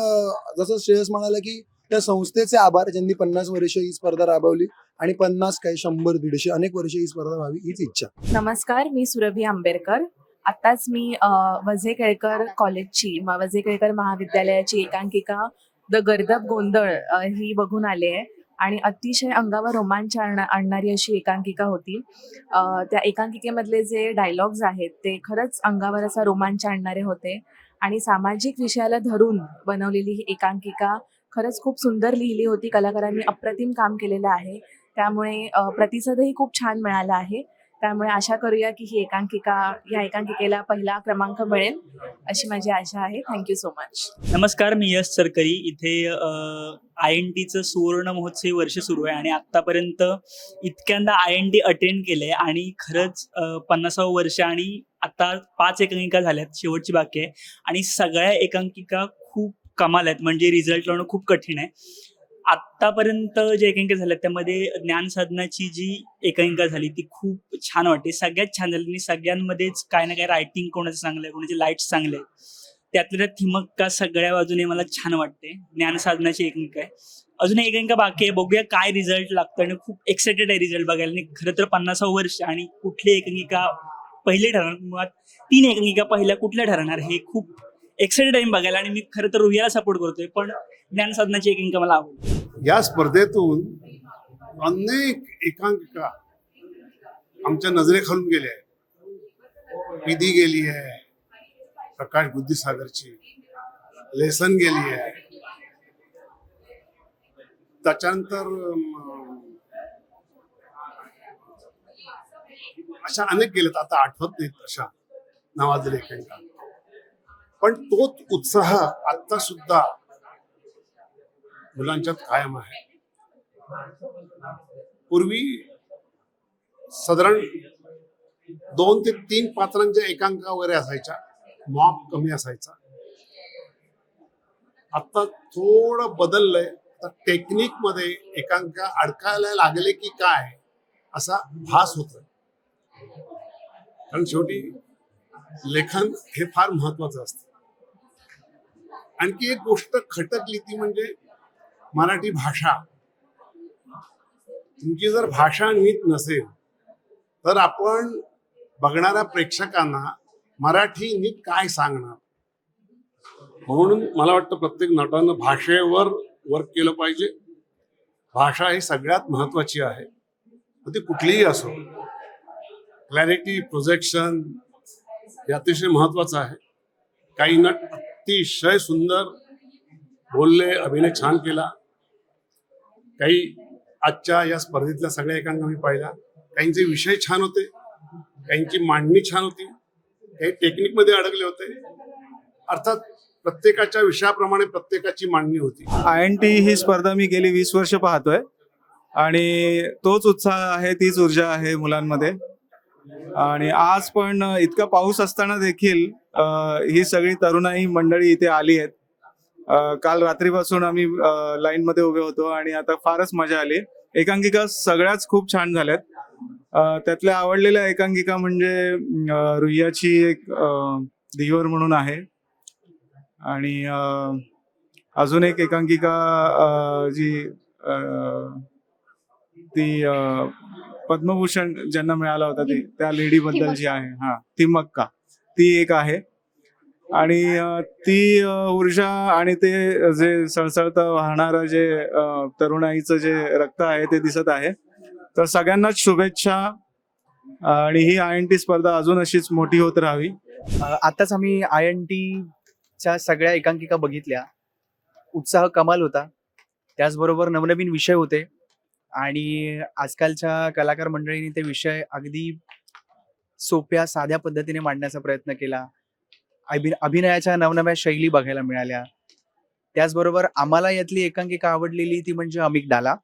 जसं श्रेयस म्हणाला की त्या संस्थेचे आभार ज्यांनी 50 वर्ष ही स्पर्धा राबवली आणि 50 काय 100 150 अनेक वर्ष ही स्पर्धा व्हावी हीच इच्छा. नमस्कार, मी सुरभी आंबेडकर. आताच मी वझे केळकर कॉलेजची वझे केळकर महाविद्यालयाची एकांकिका द गर्दब गोंधळ ही बघून आले आहे आणि अतिशय अंगावर रोमांच आणणारी अशी एकांकिका होती. त्या एकांकिकेमधले जे डायलॉग्स आहेत ते खरंच अंगावर असा रोमांच आणणारे होते आणि सामाजिक विषयाला धरून बनवलेली ही एकांकिका खरंच खूप सुंदर लिहिली होती. कलाकारांनी अप्रतिम काम केलेलं आहे, त्यामुळे प्रतिसादही खूप छान मिळाला आहे. त्यामुळे आशा करूया की या एकांकिकेला पहिला क्रमांक मिळेल अशी माझी आशा आहे. Thank you so much. नमस्कार, मी यश सरकरी. इथे INTचं सुवर्ण महोत्सवी वर्ष सुरू आहे आणि आतापर्यंत इतक्यांदा INT अटेंड केलंय आणि खरंच 50वं वर्ष आणि आता 5 एकांकिका झाल्यात, शेवटची बाकी आहे आणि सगळ्या एकांकिका खूप कमाल आहेत. म्हणजे रिझल्ट लावणं खूप कठीण आहे. आतापर्यंत जे एकांकिका झाल्या त्यामध्ये ज्ञान साधनाची जी एकांकिका झाली ती खूप छान वाटते. सगळ्यात छान झाली आणि सगळ्यांमध्येच काय ना काय रायटिंग कोणाचं चांगलं आहे, कोणाचे लाईट्स चांगले आहे. त्यातल्या थिमक्का सगळ्या बाजूने मला छान वाटते. ज्ञान साधनाची एकांकिका आहे. अजून एक एकांकिका बाकी आहे, बघूया काय रिझल्ट लागतं आणि खूप एक्सायटेड आहे रिझल्ट बघायला. आणि खरं तर 50वं वर्ष आणि कुठली एकांकिका पहिले ठरणार, मुळात 3 एकांकिका पहिल्या कुठल्या ठरणार हे खूप एक्सायटेड आहे बघायला आणि मी खरं तर रुहियाला सपोर्ट करतोय, पण ज्ञान साधनाची एकांकिका मला आवडते. या स्पर्धेतून अनेक एकांकिका आमच्या नजरेखालून गेल्या आहेत. विधी गेली आहे, प्रकाश बुद्धिसागरची लेसन गेली आहे, त्याच्यानंतर अशा अनेक गेलेत, आता आठवत नाहीत अशा नावाजलेल्या एकांकिका. पण तोच उत्साह आता सुद्धा मुलांच्यात कायम आहे. पूर्वी साधारण 2 ते 3 पात्रांच्या एकांकिका वगैरे असायच्या, मॉप कमी असायचा. आता थोडं बदललंय. आता टेक्निक मध्ये एकांकिका अडकायला लागले की काय असा भास होतोय. कारण शेवटी लेखन हे फार महत्वाचं असतं. आणखी एक गोष्ट खटकली ती म्हणजे मराठी भाषा. तुमची जर भाषा नीट नसेल तर आपण बघणाऱ्या प्रेक्षकांना मराठी नीट काय सांगणार. म्हणून मला वाटतं प्रत्येक नटानं भाषेवर वर्क केलं पाहिजे. भाषा ही सगळ्यात महत्वाची आहे, ती कुठलीही असो. क्लॅरिटी, प्रोजेक्शन हे अतिशय महत्वाचं आहे. काही नट अतिशय सुंदर बोलले, अभिनय छान केला. काही आजच्या या स्पर्धेतल्या सगळ्या एकांकिका मी पाहिल्या. काहींचे विषय छान होते, काहींची मांडणी छान होती, काही टेक्निक मध्ये अडकले होते. अर्थात प्रत्येकाच्या विषयाप्रमाणे प्रत्येकाची मांडणी होती. INT ही स्पर्धा मी गेली 20 वर्ष पाहतोय आणि तोच उत्साह आहे, तीच ऊर्जा आहे मुलांमध्ये. आणि आज पण इतका पाऊस असताना देखील ही सगळी तरुणाई मंडळी इथे आली आहेत. काल रात्रीपासून आम्ही लाईन मध्ये उभे होतो आणि आता फारच मजा आली. एकांकिका सगळ्याच खूप छान झाल्यात. त्यातल्या आवडलेल्या एकांकिका म्हणजे रुईयाची एक दिवर म्हणून आहे आणि अजून एक एकांकिका जी ती पद्मभूषण ज्यांना मिळाला होता ती त्या लेडी बद्दल जी आहे, हा ती मक्का, ती एक आहे. आणि ती ऊर्जा आणि ते जे सळसळतं वाहणारं जे तरुणाईचं जे रक्त आहे ते दिसत आहे. तर सगळ्यांनाच शुभेच्छा आणि ही INT स्पर्धा अजून अशीच मोठी होत राहावी. आताच आम्ही INTच्या सगळ्या एकांकिका बघितल्या. उत्साह कमाल होता. त्याचबरोबर नवनवीन विषय होते आणि आजकालच्या कलाकार मंडळींनी ते विषय अगदी सोप्या साध्या पद्धतीने मांडण्याचा प्रयत्न केला. अभिनयाच्या नवनव्या शैली बघायला मिळाल्या. त्याचबरोबर आम्हाला यातली एकांकिका आवडलेली ती म्हणजे अमिगडाला.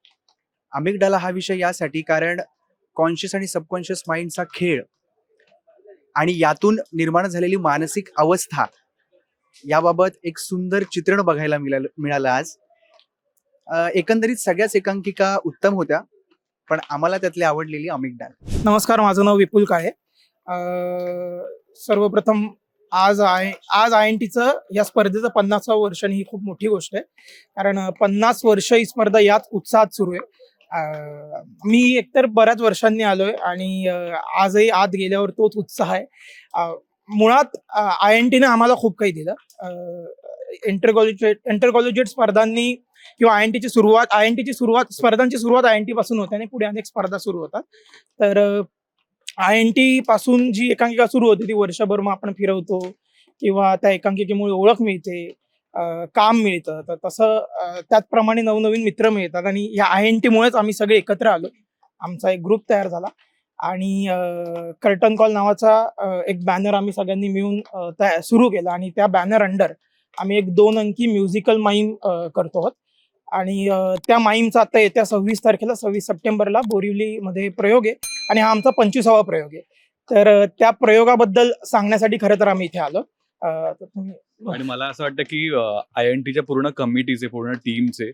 अमिगडाला हा विषय यासाठी कारण कॉन्शियस आणि सबकॉन्शियस माइंडचा खेळ आणि यातून निर्माण झालेली मानसिक अवस्था याबाबत एक सुंदर चित्रण बघायला मिळालं आज. एकंदरीत सगळ्याच एकांकिका उत्तम होत्या, पण आम्हाला त्यातली आवडलेली अमिगडाला. नमस्कार, माझं नाव विपुल काळे. सर्वप्रथम आज INTचं या स्पर्धेचं 50वं वर्ष आणि ही खूप मोठी गोष्ट आहे, कारण 50 वर्ष ही स्पर्धा याच उत्साहात सुरू आहे. मी एकतर बऱ्याच वर्षांनी आलोय आणि आजही आत गेल्यावर तोच उत्साह आहे. मुळात INTने आम्हाला खूप काही दिलं. इंटर कॉलेजिएट स्पर्धांनी किंवा INTची सुरुवात स्पर्धांची सुरुवात INT पासून होते आणि पुढे अनेक स्पर्धा सुरू होतात. तर INT पासून जी एकांकिका सुरू होती ती वर्षभर मग आपण फिरवतो किंवा त्या एकांकिकेमुळे ओळख मिळते, काम मिळतं. तर तसं त्याचप्रमाणे नवनवीन मित्र मिळतात आणि या INTमुळेच आम्ही सगळे एकत्र आलो. आमचा एक ग्रुप तयार झाला आणि कर्टन कॉल नावाचा एक बॅनर आम्ही सगळ्यांनी मिळून सुरू केला आणि त्या बॅनर अंडर आम्ही एक 2 अंकी म्युझिकल माईम करतो आहोत. आणि त्या माईमचा आता येत्या 26 सप्टेंबरला बोरिवलीमध्ये प्रयोग आहे आणि हा आमचा 25वा प्रयोग आहे. तर त्या प्रयोगाबद्दल सांगण्यासाठी खरं तर आम्ही इथे आलो. आणि मला असं वाटतं की INTच्या पूर्ण कमिटीचे, पूर्ण टीमचे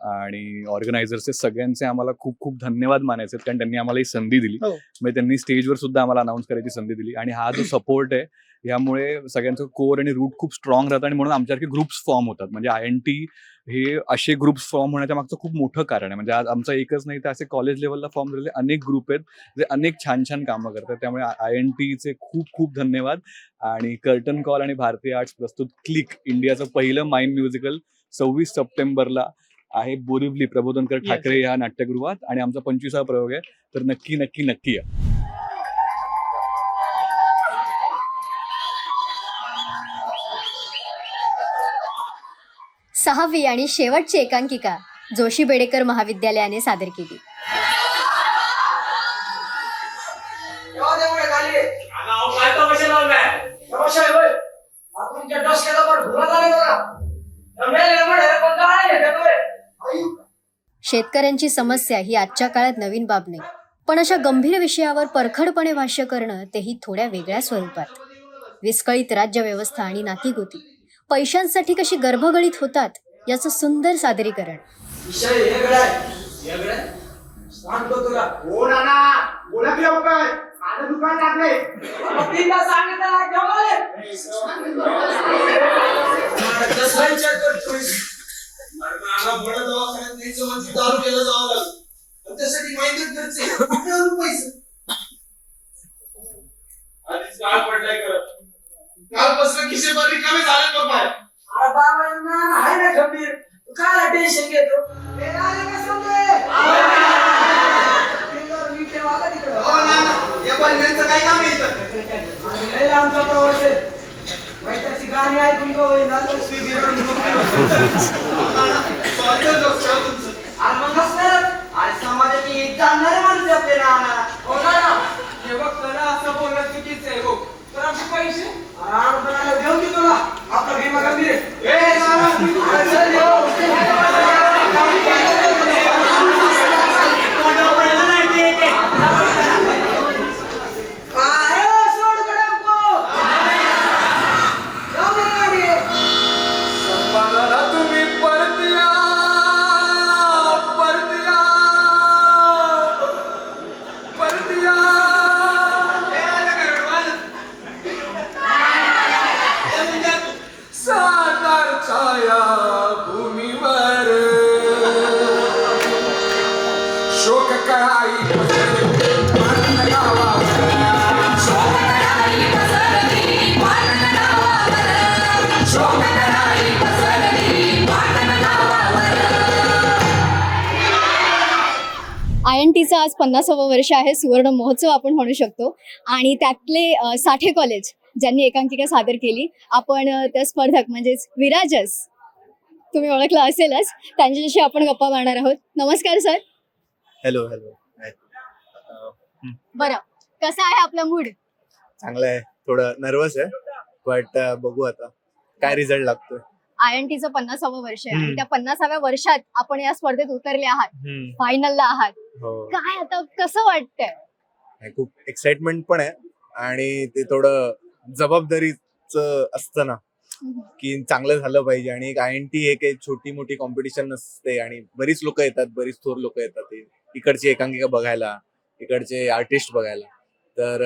आणि ऑर्गनायझर्सचे सगळ्यांचे आम्हाला खूप खूप धन्यवाद मानायचे, कारण त्यांनी आम्हाला ही संधी दिली. म्हणजे त्यांनी स्टेजवर सुद्धा आम्हाला अनाऊन्स करायची संधी दिली आणि हा जो सपोर्ट आहे यामुळे सगळ्यांचं कोर आणि रूट खूप स्ट्रॉंग राहतं आणि म्हणून आमच्यासारखे ग्रुप्स फॉर्म होतात. म्हणजे INT हे असे ग्रुप्स फॉर्म होण्याच्या मागचं खूप मोठं कारण आहे. म्हणजे आज आमचं एकच नाही तर असे कॉलेज लेवलला फॉर्म झालेले अनेक ग्रुप आहेत जे अनेक छान छान कामं करतात. त्यामुळे INTचे खूप खूप धन्यवाद. आणि कर्टन कॉल आणि भारतीय आर्ट्स प्रस्तुत क्लिक, इंडियाचं पहिलं माईम म्युझिकल 26 सप्टेंबरला आहे बोरिवली प्रबोधनकर ठाकरे या नाट्यगृहात आणि आमचा 25वा प्रयोग आहे. तर नक्की नक्की नक्की या. 6वी आणि शेवटची एकांकिका जोशी बेडेकर महाविद्यालयाने सादर केली. शेतकऱ्यांची समस्या ही आजच्या काळात नवीन बाब नाही, पण अशा गंभीर विषयावर परखडपणे भाष्य करणं तेही थोड्या वेगळ्या स्वरूपात. विस्कळीत राज्यव्यवस्था आणि नाकीगोती पैशांसाठी कशी गर्भगळीत होतात याचं सुंदर सादरीकरण. कालपासून खिशेबारी कमी झाले बाबा. अरे बाबा आहे ना खंबीर, तू काय टेन्शन घेतो? काय काम येतं आमचा प्रवास आहे. वैताची गाणी ऐकून समाजाची एक जाणणारे माणूस आपल्याला हो ना. हे बघ ना असं बोलणं चुकीचं आहे. हो तर आमचे पैसे घेऊन की तुला आपला भीमा गंभीर आहे. कळाई पसरली पाटण गावावर शोक कळाई पसरली पाटण गावावर शोक कळाई पसरली पाटण गावावर आयएनटीचं आज 50वं वर्ष आहे. सुवर्ण महोत्सव आपण म्हणू शकतो आणि त्यातले साठे कॉलेज ज्यांनी एकांकिका सादर केली, आपण त्या स्पर्धक म्हणजेच विराजस तुम्ही ओळखलं असेलच, त्यांच्याशी आपण गप्पा मारणार आहोत. नमस्कार सर. Hello hello. बरं, कसा आहे आपला मूड? चांगलं आहे, थोडं नर्वस आहे बट बघू आता काय रिझल्ट लागतोय. आयएनटीचं 50वं वर्ष आहे आणि त्या 50व्या वर्षात आपण या स्पर्धेत उतरले आहात, फायनलला आहात. हो, काय आता कसं वाटतंय? खूप एक्साइटमेंट पण आहे आणि ते थोडं जबाबदारीचं असतं ना की चांगलं झालं पाहिजे. आणि एक आयएनटी एक छोटी मोठी कॉम्पिटिशन नसते आणि बरीच लोक येतात, बरीच थोर लोक येतात इकडची एकांकिका बघायला, इकडचे आर्टिस्ट बघायला. तर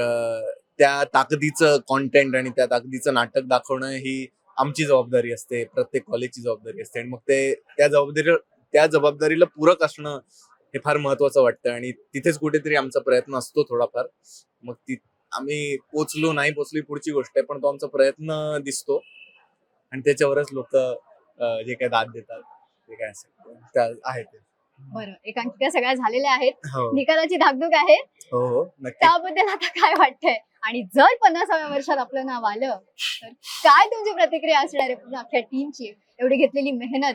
त्या ताकदीचं कॉन्टेंट आणि त्या ताकदीचं नाटक दाखवणं ही आमची जबाबदारी असते, प्रत्येक कॉलेजची जबाबदारी असते. आणि मग ते त्या जबाबदारीला पूरक असणं हे फार महत्वाचं वाटतं आणि तिथेच कुठेतरी आमचा प्रयत्न असतो थोडाफार. मग आम्ही पोचलो नाही पोचलो पुढची गोष्ट आहे, पण तो आमचा प्रयत्न दिसतो आणि त्याच्यावरच लोक जे काय दाद देतात ते काय असेल त्या आहे ते. बरं, एकांकिका सगळ्या झालेल्या आहेत, हो. निकालाची धाकधूक आहे, हो हो नक्की. त्याबद्दल आता काय वाटतंय? आणि जर 50व्या वर्षात आपलं नाव आलं तर काय तुमची प्रतिक्रिया असणार आहे? पूर्ण अख्ख्या टीमची एवढी घेतलेली मेहनत,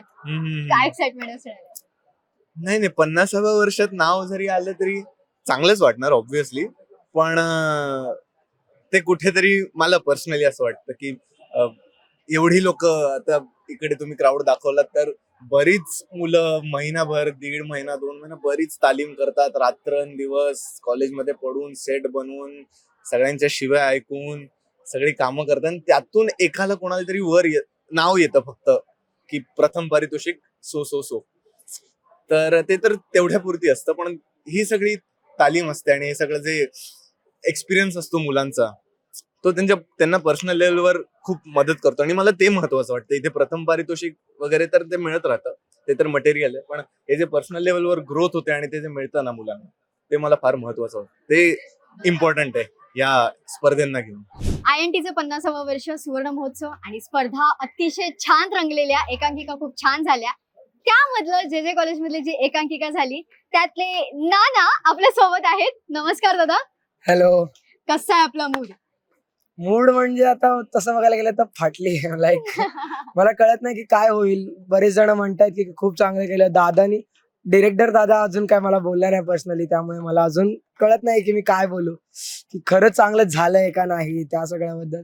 काय एक्साइटमेंट असणार आहे? नाही 50व्या वर्षात नाव जरी आलं तरी चांगलंच वाटणार ऑब्व्हियसली, पण ते कुठेतरी मला पर्सनली असं वाटतं की एवढी लोक, आता इकडे तुम्ही क्राऊड दाखवलात तर बरीच मुलं महिनाभर, 1.5 महिना 2 महिना बरीच तालीम करतात, रात्रंदिवस कॉलेजमध्ये पडून सेट बनवून सगळ्यांच्या शिव्या ऐकून सगळी कामं करतात आणि त्यातून एकाला कोणाला तरी नाव येतं फक्त की प्रथम पारितोषिक सो. तर ते तर तेवढ्या पुरती असतं, पण ही सगळी तालीम असते आणि हे सगळं जे एक्सपिरियन्स असतो मुलांचा तो त्यांना पर्सनल लेवलवर खूप मदत करतो आणि मला ते महत्वाचं वाटतं. इथे प्रथम पारितोषिक वगैरे तर ते मिळत राहतं, ते तर मटेरियल आहे, पण हे जे पर्सनल लेवलवर ग्रोथ होते आणि ते जे मिळतं ना मुलांना, ते मला फार महत्वाचं वाटतं. ते इम्पॉर्टंट आहे या स्पर्धेंना घेऊन. आयएनटीचं 50वं वर्ष, सुवर्ण महोत्सव आणि स्पर्धा अतिशय छान रंगलेल्या, एकांकिका खूप छान झाल्या. त्यामधलं जे कॉलेज मधली जी एकांकिका झाली त्यातले नाना आपल्या सोबत आहेत. नमस्कार दादा. हॅलो. कसा आहे आपला मूड? मूड म्हणजे आता तसं बघायला गेलं तर फाटली. लाईक मला कळत नाही की काय होईल. बरेच जण म्हणतात की खूप चांगलं केलं दादानी. डिरेक्टर दादा अजून काय मला बोलला नाही पर्सनली, त्यामुळे मला अजून कळत नाही की मी काय बोलू, की खरंच चांगलं झालंय का नाही त्या सगळ्याबद्दल.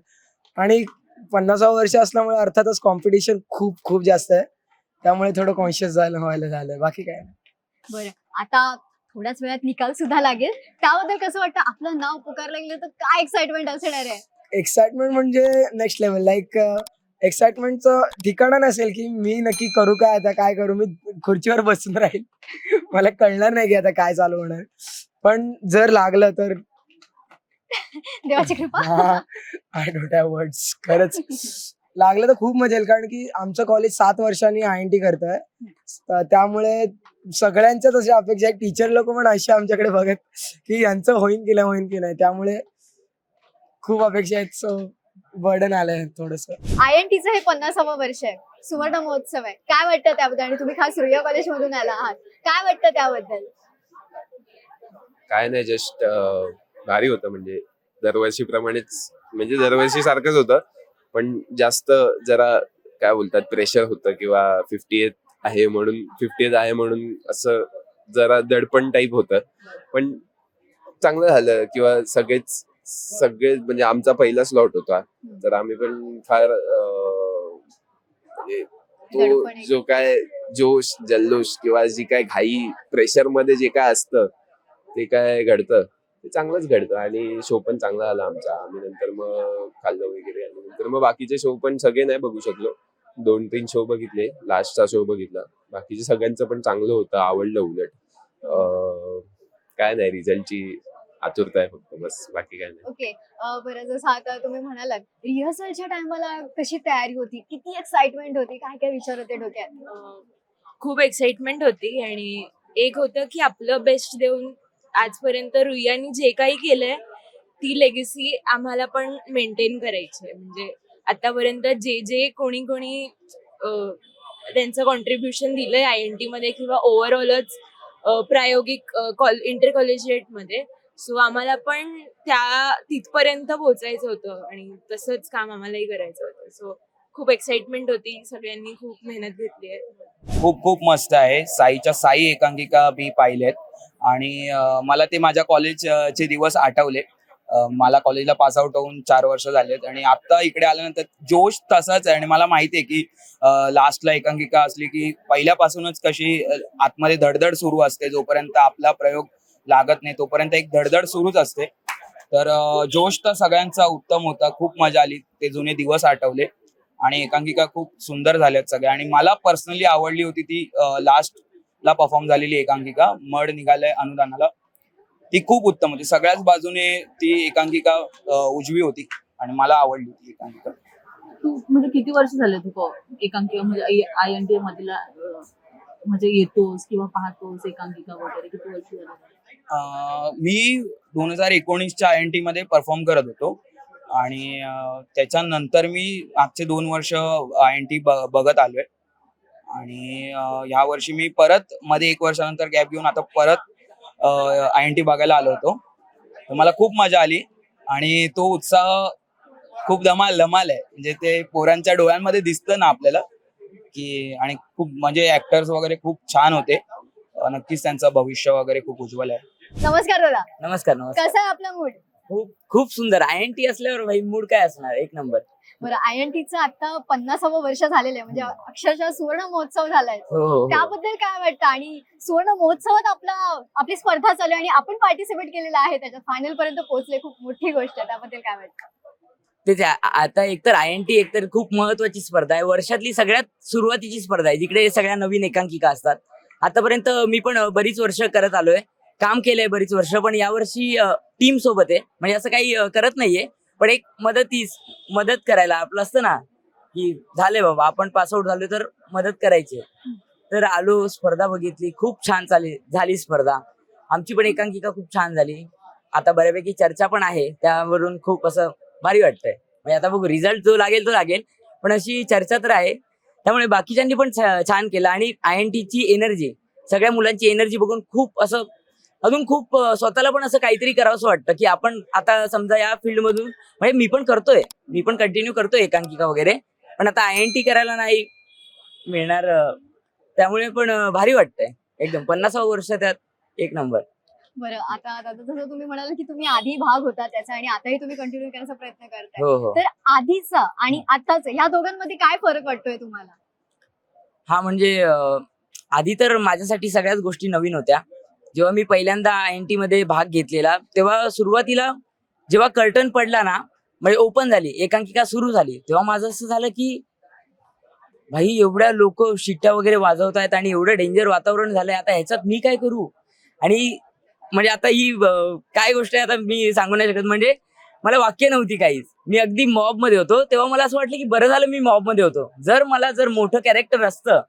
आणि 50वं वर्ष असल्यामुळे अर्थातच कॉम्पिटिशन खूप खूप जास्त आहे, त्यामुळे थोडं कॉन्शियस व्हायला झालंय, बाकी काय. बरं, आता थोड्याच वेळात निकाल सुद्धा लागेल, त्याबद्दल कसं वाटतं? आपलं नाव पुकारलं गेलं तर काय एक्साइटमेंट असणार आहे? एक्साइटमेंट म्हणजे नेक्स्ट लेवल. लाईक एक्साइटमेंटचं ठिकाणा नसेल की मी नक्की करू काय, आता काय करू, मी खुर्चीवर बसून राहील. मला कळणार नाही की आता काय चालू होणार, पण जर लागलं तर देवाची कृपा. I don't have words. खरंच लागलं तर खूप मजा येईल, कारण की आमचं कॉलेज 7 वर्षांनी आयएनटी करतंय, त्यामुळे सगळ्यांच्याच अशा अपेक्षा आहे. टीचर लोक पण अशा आमच्याकडे बघत की यांचं होईन की नाही, त्यामुळे खूप अपेक्षा आहेत. सो बर्डन आलंय थोडस. आयएनटीचं हे 50वं वर्ष आहे, सुवर्ण महोत्सव आहे, काय वाटतं त्याबद्दल? आणि तुम्ही खास सूर्य कॉलेज मधून आला आहात, काय वाटतं त्याबद्दल? काय नाही, जस्ट भारी होतं. म्हणजे दरवर्षीप्रमाणेच, म्हणजे दरवर्षी सारखंच होतं, पण जास्त जरा काय बोलतात प्रेशर होतं किंवा 50th आहे म्हणून असं जरा दडपण टाईप होतं. पण चांगलं झालं किंवा सगळे म्हणजे आमचा पहिला स्लॉट होता, तर आम्ही पण फार तो जो काय जोश जल्लोष किंवा जी काय घाई प्रेशर मध्ये जे काय असतं ते काय घडतं ते चांगलंच घडतं आणि शो पण चांगला झाला आमचा. आम्ही नंतर मग खाल्लं वगैरे आणि नंतर मग बाकीचे शो पण सगळे नाही बघू शकलो, 2-3 शो बघितले, लास्टचा शो बघितला. बाकीचे सगळ्यांचं पण चांगलं होतं, आवडलं. उलट काय नाही, रिझल्टची आतुरता आहे फक्त, बस बाकी काय नाही. ओके, बरं, जसं आता तुम्ही म्हणालात रिहर्सलच्या टायमाला कशी तयारी होती, किती एक्साइटमेंट होती, काय काय विचार होते डोक्यात? खूप एक्साइटमेंट होती आणि एक होतं की आपलं बेस्ट देऊन आजपर्यंत रुईयानी जे काही केलंय ती लेगसी आम्हाला पण मेंटेन करायची आहे. म्हणजे आतापर्यंत जे कोणी त्यांचं कॉन्ट्रीब्युशन दिलंय INT मध्ये किंवा ओव्हरऑलच प्रायोगिक इंटर कॉलेजिएट मध्ये, सो आम्हाला पण तिथपर्यंत पोहोचायचं होतं आणि तसंच काम आम्हालाही करायचं होतं. सो खूप एक्साइटमेंट होती, सगळ्यांनी खूप मेहनत घेतली आहे. खूप मस्त आहे. साईच्या साई एकांकिका मी पाहिलेत आणि मला ते माझ्या कॉलेजचे दिवस आठवले. मला कॉलेजला पास आउट होऊन 4 वर्ष झालेत आणि आता इकडे आल्यानंतर जोश तसाच आहे. आणि मला माहिती आहे की लास्टला एकांकिका असली की पहिल्यापासूनच कशी आतमध्ये धडधड सुरू असते. जोपर्यंत आपला प्रयोग लागत नाही तोपर्यंत एक धडधड सुरूच असते. तर जोश तर सगळ्यांचा उत्तम होता. खूप मजा आली. ते जुने दिवस आठवले आणि एकांकिका खूप सुंदर झाल्यात सगळ्या. आणि मला पर्सनली आवडली होती ती लास्टला परफॉर्म झालेली एकांकिका, मड निघालंय अनुदानाला, ती खूप उत्तम होती. सगळ्याच बाजूने ती एकांकिका उजवी होती आणि मला आवडली ती एकांकिका. तू म्हणजे किती वर्ष झाले तू एकांकिका म्हणजे INT मधला म्हणजे येतोस किंवा पाहतोस एकांकिका वगैरे, किती वर्ष झाले? मी 2019च्या INT मध्ये परफॉर्म करत होतो आणि त्याच्यानंतर मी मागचे 2 वर्ष INT बघत आलोय आणि ह्या वर्षी मी परत मध्ये 1 वर्षानंतर गॅप घेऊन आता परत INT बघायला आलो होतो. तर मला खूप मजा आली आणि तो उत्साह खूप धमाल आहे. म्हणजे ते पोरांच्या डोळ्यांमध्ये दिसतं ना आपल्याला की, आणि खूप म्हणजे ऍक्टर्स वगैरे खूप छान होते. नक्कीच त्यांचं भविष्य वगैरे खूप उज्ज्वल आहे. नमस्कार दादा. नमस्कार. कसा आहे आपला मूड? खूप सुंदर. INT असल्यावर भाई मूड काय असणार, एक नंबर. बरं, INTचं आता 50वं वर्ष झालेलं आहे, म्हणजे अक्षरशः सुवर्ण महोत्सव झालाय. हो. त्याबद्दल काय वाटतं? आणि सुवर्ण महोत्सवात आपली स्पर्धा चालू आहे आणि आपण पार्टिसिपेट केलेलं आहे, त्याच्यात फायनल पर्यंत पोहोचले, खूप मोठी गोष्ट आहे. त्याबद्दल काय वाटतं? तेच आता एकतर INT एकतर खूप महत्वाची स्पर्धा आहे. वर्षातली सगळ्यात सुरुवातीची स्पर्धा आहे जिकडे सगळ्या नवीन एकांकिका असतात. आतापर्यंत मी पण बरीच वर्ष करत आलोय, काम केलंय बरीच वर्ष, पण यावर्षी टीम सोबत आहे. म्हणजे असं काही करत नाहीये, पण एक मदत करायला आपलं असतं ना की झाले बाबा आपण पासआउट झालो तर मदत करायची. तर आलो, स्पर्धा बघितली, खूप छान झाली स्पर्धा. आमची पण एकांकिका खूप छान झाली. आता बऱ्यापैकी चर्चा पण आहे, त्यावरून खूप असं भारी वाटतंय. म्हणजे आता बघू, रिझल्ट जो लागेल तो लागेल, पण अशी चर्चा तर आहे. त्यामुळे बाकीच्यांनी पण छान केलं आणि INTची एनर्जी, सगळ्या मुलांची एनर्जी बघून खूप असं अजून खूप स्वतःला पण असं काहीतरी करावंसं वाटतं की आपण आता समजा या फील्ड मधून, म्हणजे मी पण कंटिन्यू करतोय एकांकिका वगैरे, पण आता INT करायला नाही मिळणार. त्यामुळे पण भारी वाटतंय एकदम. 50वं वर्ष, त्यात एक नंबर. बरं, आता दादा जसं तुम्ही म्हणाल की तुम्ही आधी भाग होता त्याचा आणि आताही तुम्ही कंटिन्यू करण्याचा प्रयत्न करताय, हो. तर आधीचा आणि आताचं ह्या दोघांमध्ये काय फरक वाटतोय तुम्हाला? हा म्हणजे आधी तर माझ्यासाठी सगळ्याच गोष्टी नवीन होत्या. जेव्हा मी पहिल्यांदा INT मध्ये भाग घेतलेला तेव्हा सुरुवातीला जेव्हा कर्टन पडला ना, म्हणजे ओपन झाली, एकांकिका सुरू झाली, तेव्हा माझं असं झालं की भाई एवढ्या लोक शिट्ट्या वगैरे वाजवतायत आणि एवढं डेंजर वातावरण झालंय, आता ह्याच्यात मी काय करू? आणि म्हणजे आता ही काय गोष्ट आहे आता मी सांगू नाही शकत. म्हणजे मला वाक्य नव्हती काहीच. मी अगदी मॉब मध्ये होतो तेव्हा मला असं वाटलं की बरं झालं मी मॉब मध्ये होतो. जर मोठं कॅरेक्टर असतं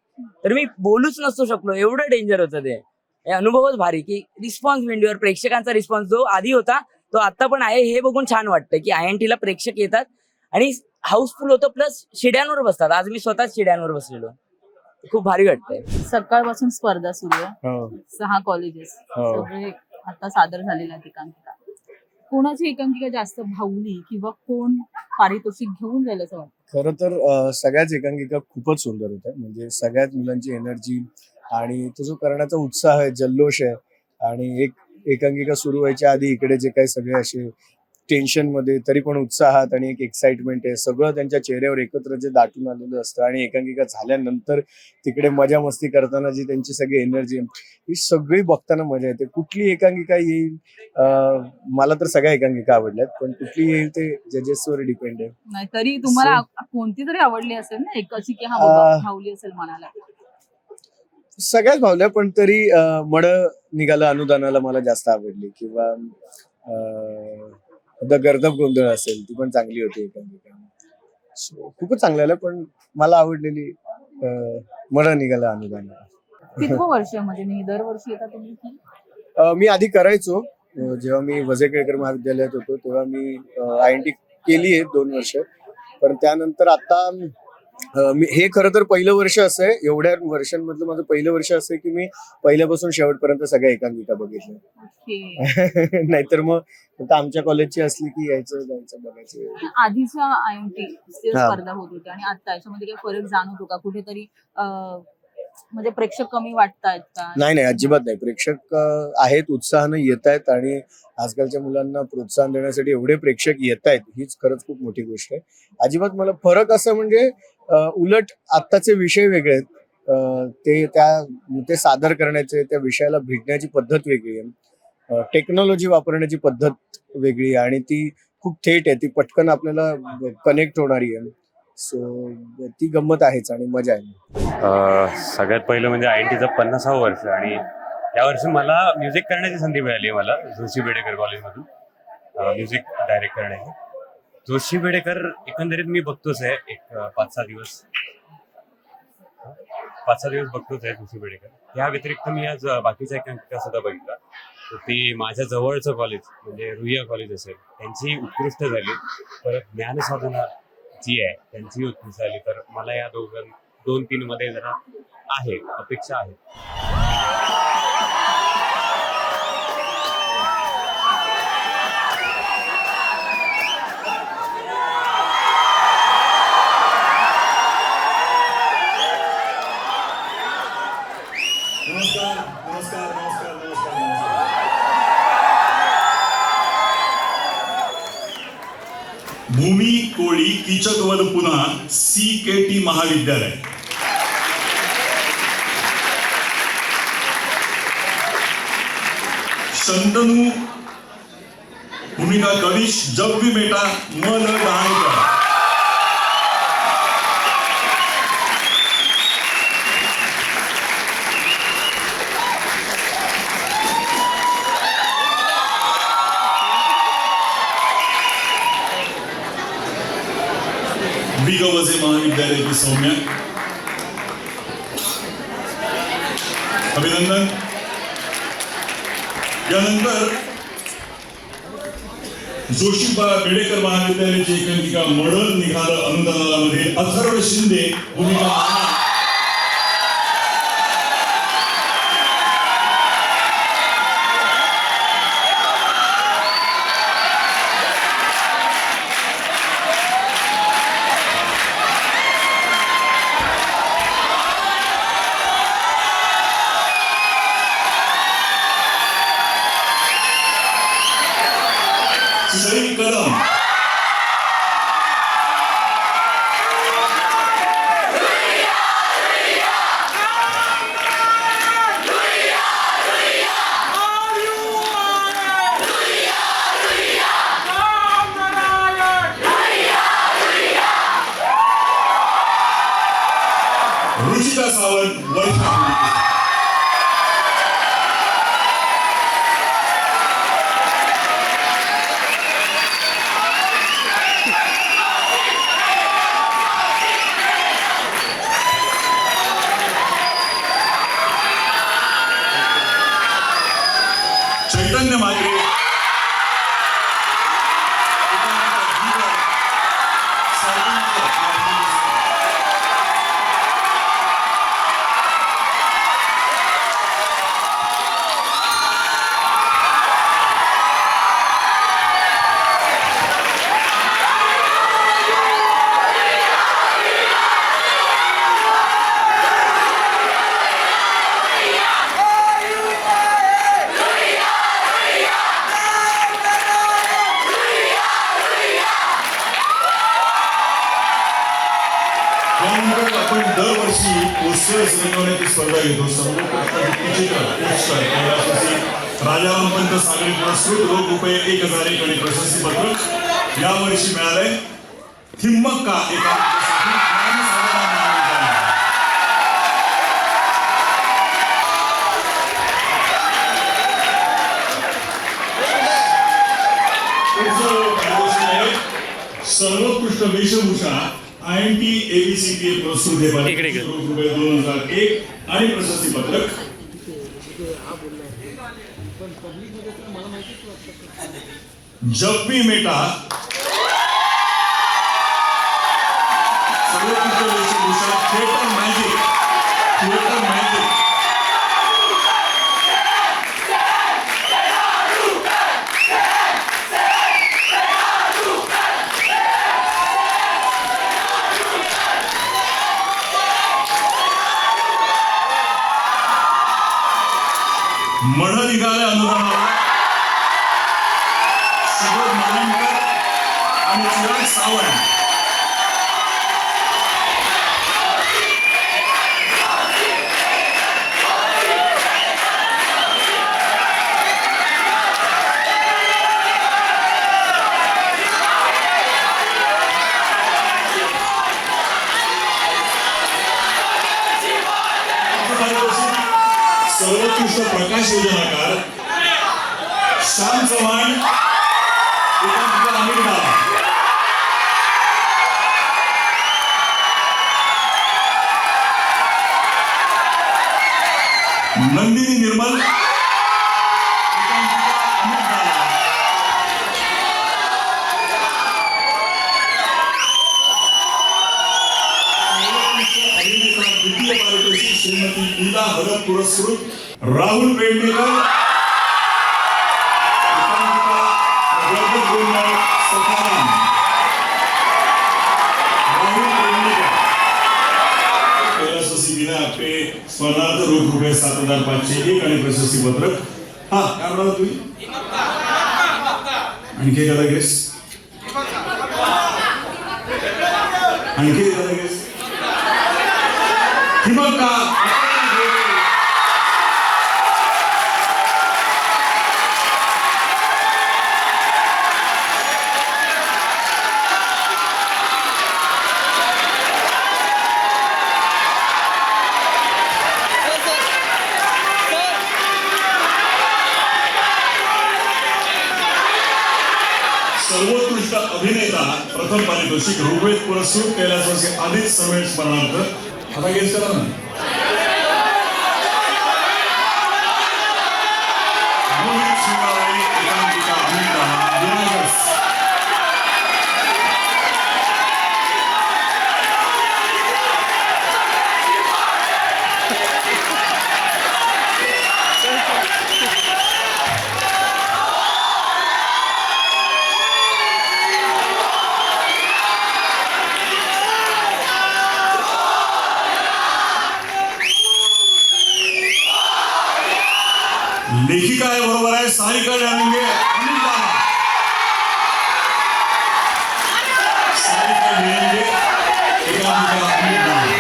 तर मी बोलूच नसतो शकलो, एवढं डेंजर होतं ते. हे अनुभवच भारी की रिस्पॉन्स विंडोवर प्रेक्षकांचा रिस्पॉन्स जो आधी होता तो आता पण आहे, हे बघून छान वाटतं की INTला प्रेक्षक येतात आणि हाऊसफुल होतं, प्लस शिड्यांवर बसतात. आज मी स्वतःच शिड्यांवर बसलेलो, खूप भारी वाटतंय. सकाळपासून स्पर्धा सुरू आहे. हो. 6 कॉलेजेस हो. सगळे आता सादर झालेल्या आहेत एकांकिका. कोणाची एकांकिका जास्त भावली किंवा कोण पारितोषिक घेऊन जाईल असं वाटतं? खरं तर सगळ्याच एकांकिका खूपच सुंदर होत्या. म्हणजे सगळ्याच मुलांची एनर्जी आणि तो जो करण्याचा उत्साह आहे, जल्लोष आहे. आणि एक एकांकिका सुरू व्हायच्या आधी इकडे जे काही सगळे असे टेन्शन मध्ये तरी पण उत्साहात आणि एक एक्साइटमेंट आहे, सगळं त्यांच्या चेहऱ्यावर एकत्र जे दाटून आलेलं असतं. आणि एकांकिका झाल्यानंतर तिकडे मजा मस्ती करताना जी त्यांची सगळी एनर्जी ही सगळी बघताना मजा येते. कुठली एकांकिका येईल, मला तर सगळ्या एकांकिका आवडल्यात, पण कुठली येईल ते जजेसवर डिपेंड आहे. नाही तरी तुम्हाला कोणती तरी आवडली असेल ना एक अशी की हा बाबा भावली असेल मनाला? सगळ्याच भावल्या, पण तरी मड निघालं अनुदानाला मला जास्त आवडली. किंवा द गर्दब गोंधळ असेल, ती पण चांगली होती एकांकिका. खूपच चांगलं आलं, पण मला आवडलेली मड निघालं अनुदानाला. कितवं वर्ष म्हणजे मी दरवर्षी येता तुम्ही की मी आधी करायचो जेव्हा मी वजे केळकर महाविद्यालयात होतो तेव्हा मी INT केली आहे 2 वर्ष, पण त्यानंतर आता मी हे खरं तर पहिलं वर्ष असं आहे, एवढ्या वर्षांमधलं माझं पहिलं वर्ष असं आहे की मी पहिल्यापासून शेवटपर्यंत सगळ्या एकांकिका बघितल्या. नाहीतर मग आता आमच्या कॉलेजची असली की यायचं जायचं बघायचं. आधीच्या INT स्पर्धा होत होत्या आणि आता याच्यामध्ये काही फरक जाणवतो का कुठेतरी? म्हणजे प्रेक्षक कमी वाटतायत का? नाही अजिबात नाही. प्रेक्षक आहेत, उत्साहानं येत आहेत आणि आजकालच्या मुलांना प्रोत्साहन देण्यासाठी एवढे प्रेक्षक येत आहेत, हीच खरंच खूप मोठी गोष्ट आहे. अजिबात मला फरक असं म्हणजे उलट आत्ताचे विषय वेगळे आहेत, ते सादर करण्याचे, त्या विषयाला भेटण्याची पद्धत वेगळी आहे, टेक्नॉलॉजी वापरण्याची पद्धत वेगळी आहे आणि ती खूप थेट आहे, ती पटकन आपल्याला कनेक्ट होणारी आहे. सो ती गंमत आहेच आणि मजा आहे. सगळ्यात पहिलं म्हणजे INTचं 50वं वर्ष आणि यावर्षी मला म्युझिक करण्याची संधी मिळाली मला जोशी बेडेकर कॉलेजमधून म्युझिक डायरेक्ट करण्याची. जोशी बेडेकर एकंदरीत मी बघतोच आहे एक 5-6 दिवस बघतोच आहे जोशी बेडेकर. त्या व्यतिरिक्त मी आज बाकीच्या एकांकिका सुद्धा बघितला. तर ती माझ्या जवळचं कॉलेज म्हणजे रुईया कॉलेज असेल त्यांची उत्कृष्ट झाली, परत ज्ञानसाधना जी आहे त्यांची उत्कृष्ट झाली. तर मला या 2-3 मध्ये जरा आहे अपेक्षा आहे. भूमी कोळी कीचकवध पुन्हा CKT महाविद्यालय. शंतनू भूमिका कविश जब भी बेटा मन डहाणकर. वजे महाविद्यालय की सौम्या. अभिनंदन. यानंतर जोशीबा बेडेकर महाविद्यालयाची एकांकिका मॉडल निघालं अनुदानामध्ये अथर्व शिंदे भूमिका. कदम. रुचिता सावंत वर्षा. चैतन्य मात्रे. आपण दरवर्षी पोस्टर्स रंगवण्याची स्पर्धा घेतो. राजाराम पंत सागरी पुरस्कृत रोख रुपये 1001 आणि प्रशस्ती पत्रक यावर्षी मिळालंय थिम्मक्का सर्वोत्कृष्ट वेशभूषा INT ABCT प्रस्तुत 2001 आणि प्रशस्ती पत्रक जब भी मेटा सर्वोत्कृष्ट वेशभूषा थिएटर मॅजिक मढ निघाले अनुदानाला सुबोध मालवणकर आणि चिराग सावंत. सर्वोत्कृष्ट प्रकाश योजनाकार श्याम चव्हाण अमित डाला. नंदिनी निर्मल अमित डाला. द्वितीय पारितोषिक श्रीमती लीला हरद पुरस्कृत राहुल पेडणेकर सखाराम. राहुल पेडणेकर कैलासवासी विना आपले स्मरणार्थ रोख रुपये 7,501 आणि प्रशस्ती पत्रक. हा काय म्हणाला तुम्ही आणखी एखादा गेस आणखी एखादा गेस ठिबक का सर्वोत्कृष्ट अभिनेता प्रथम पारितोषिक ऋग्वेद पुरस्कृत कैलासवासी आदित्य समेळ स्मरणार्थ. आता गेस करा ना. मोहित शिवाराई एकांकिका अमित डाला विराजस. लेखिका आहे बरोबर आहे सारिका डांगे अमित डाला. सारिका डांगे एकांकिका अमित डाला.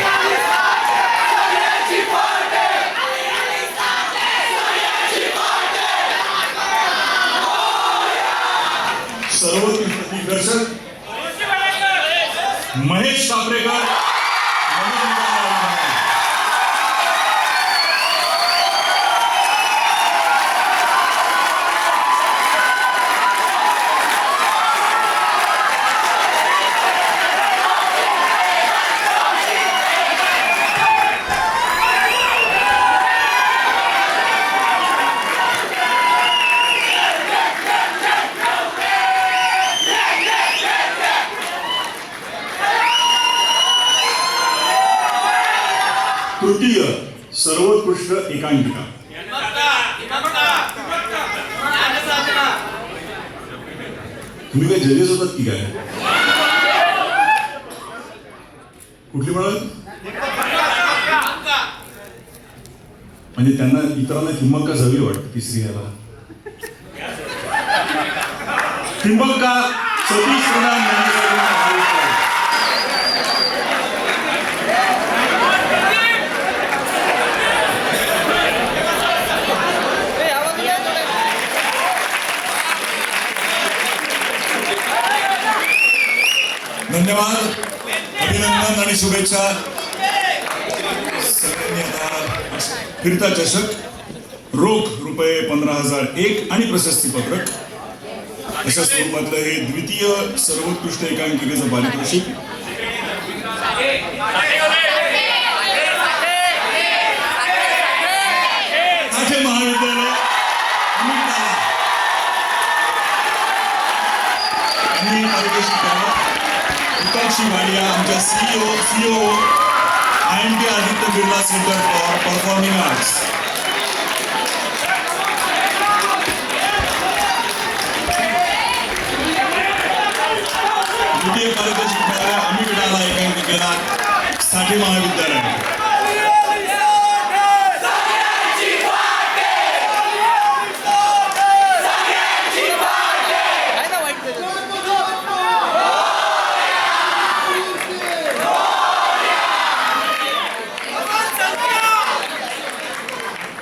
सर्वोत्कृष्ट दिग्दर्शक महेश कापरेकर. तृतीय सर्वोत्कृष्ट एकांकिका तुम्ही काय जजेस होतात की काय कुठली म्हणाल म्हणजे त्यांना इतरांना किंमत का हवी वाटतं तिसरी याला किंमत का सतीश प्रधान धन्यवाद अभिनंदन आणि शुभेच्छा. सगळ्यांनी आता फिरता चषक रोख रुपये 15,001 आणि प्रशस्ती पत्रक अशा स्वरूपातलं हे द्वितीय सर्वोत्कृष्ट एकांकिकेचं पारितोषिक पारितोषिक हिताक्षी वाडिया आमच्या CEO INT Aditya Birla centre for performing arts. द्वितीय पारितोषिक मिळाल्या आम्ही विडाला एकांकिकेला साठे महाविद्यालय.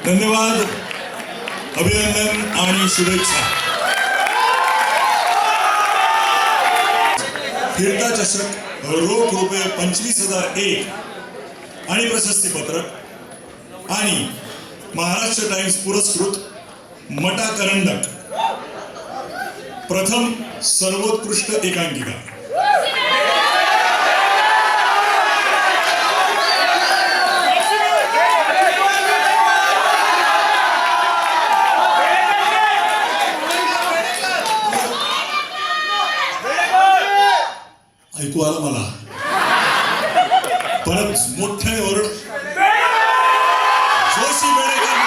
धन्यवाद, अभिनंदन आणि शुभेच्छा. फिरता चषक रोख रुपये 25,001 आणि प्रशस्तीपत्रक आणि महाराष्ट्र टाइम्स पुरस्कृत मटा करंडक प्रथम सर्वोत्कृष्ट एकांकिका. ऐकू आलं मला, परत मोठ्याने ओरड. जोशी बेडेकर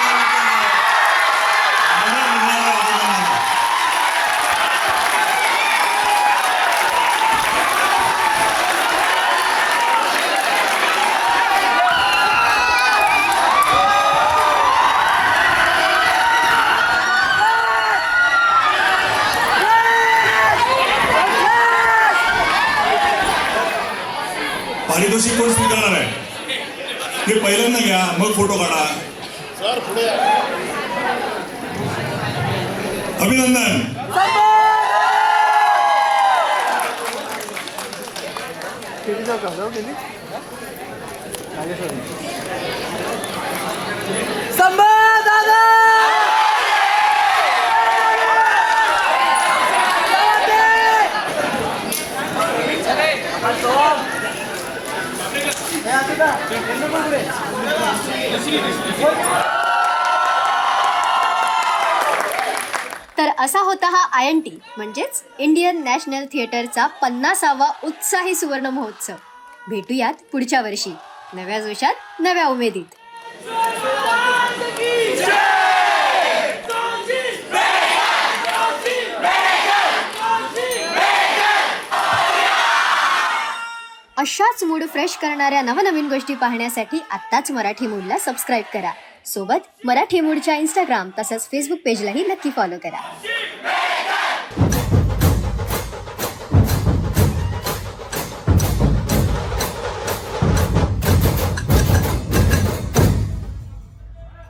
पारितोषिक कोण स्वीकारणार आहे हे पहिल्यांदा घ्या, मग फोटो काढा. सर पुढे अभिनंदन. तर असा होता हा INT म्हणजेच इंडियन नॅशनल थिएटरचा 50वा उत्साही सुवर्ण महोत्सव. भेटूयात पुढच्या वर्षी नव्या जोशात, नव्या उमेदीत. अशाच मूड फ्रेश करणाऱ्या नवनवीन गोष्टी पाहण्यासाठी आत्ताच मराठी मूडला सबस्क्राईब करा. सोबत मराठी मूडच्या इंस्टाग्राम तसंच फेसबुक पेजलाही नक्की फॉलो करा.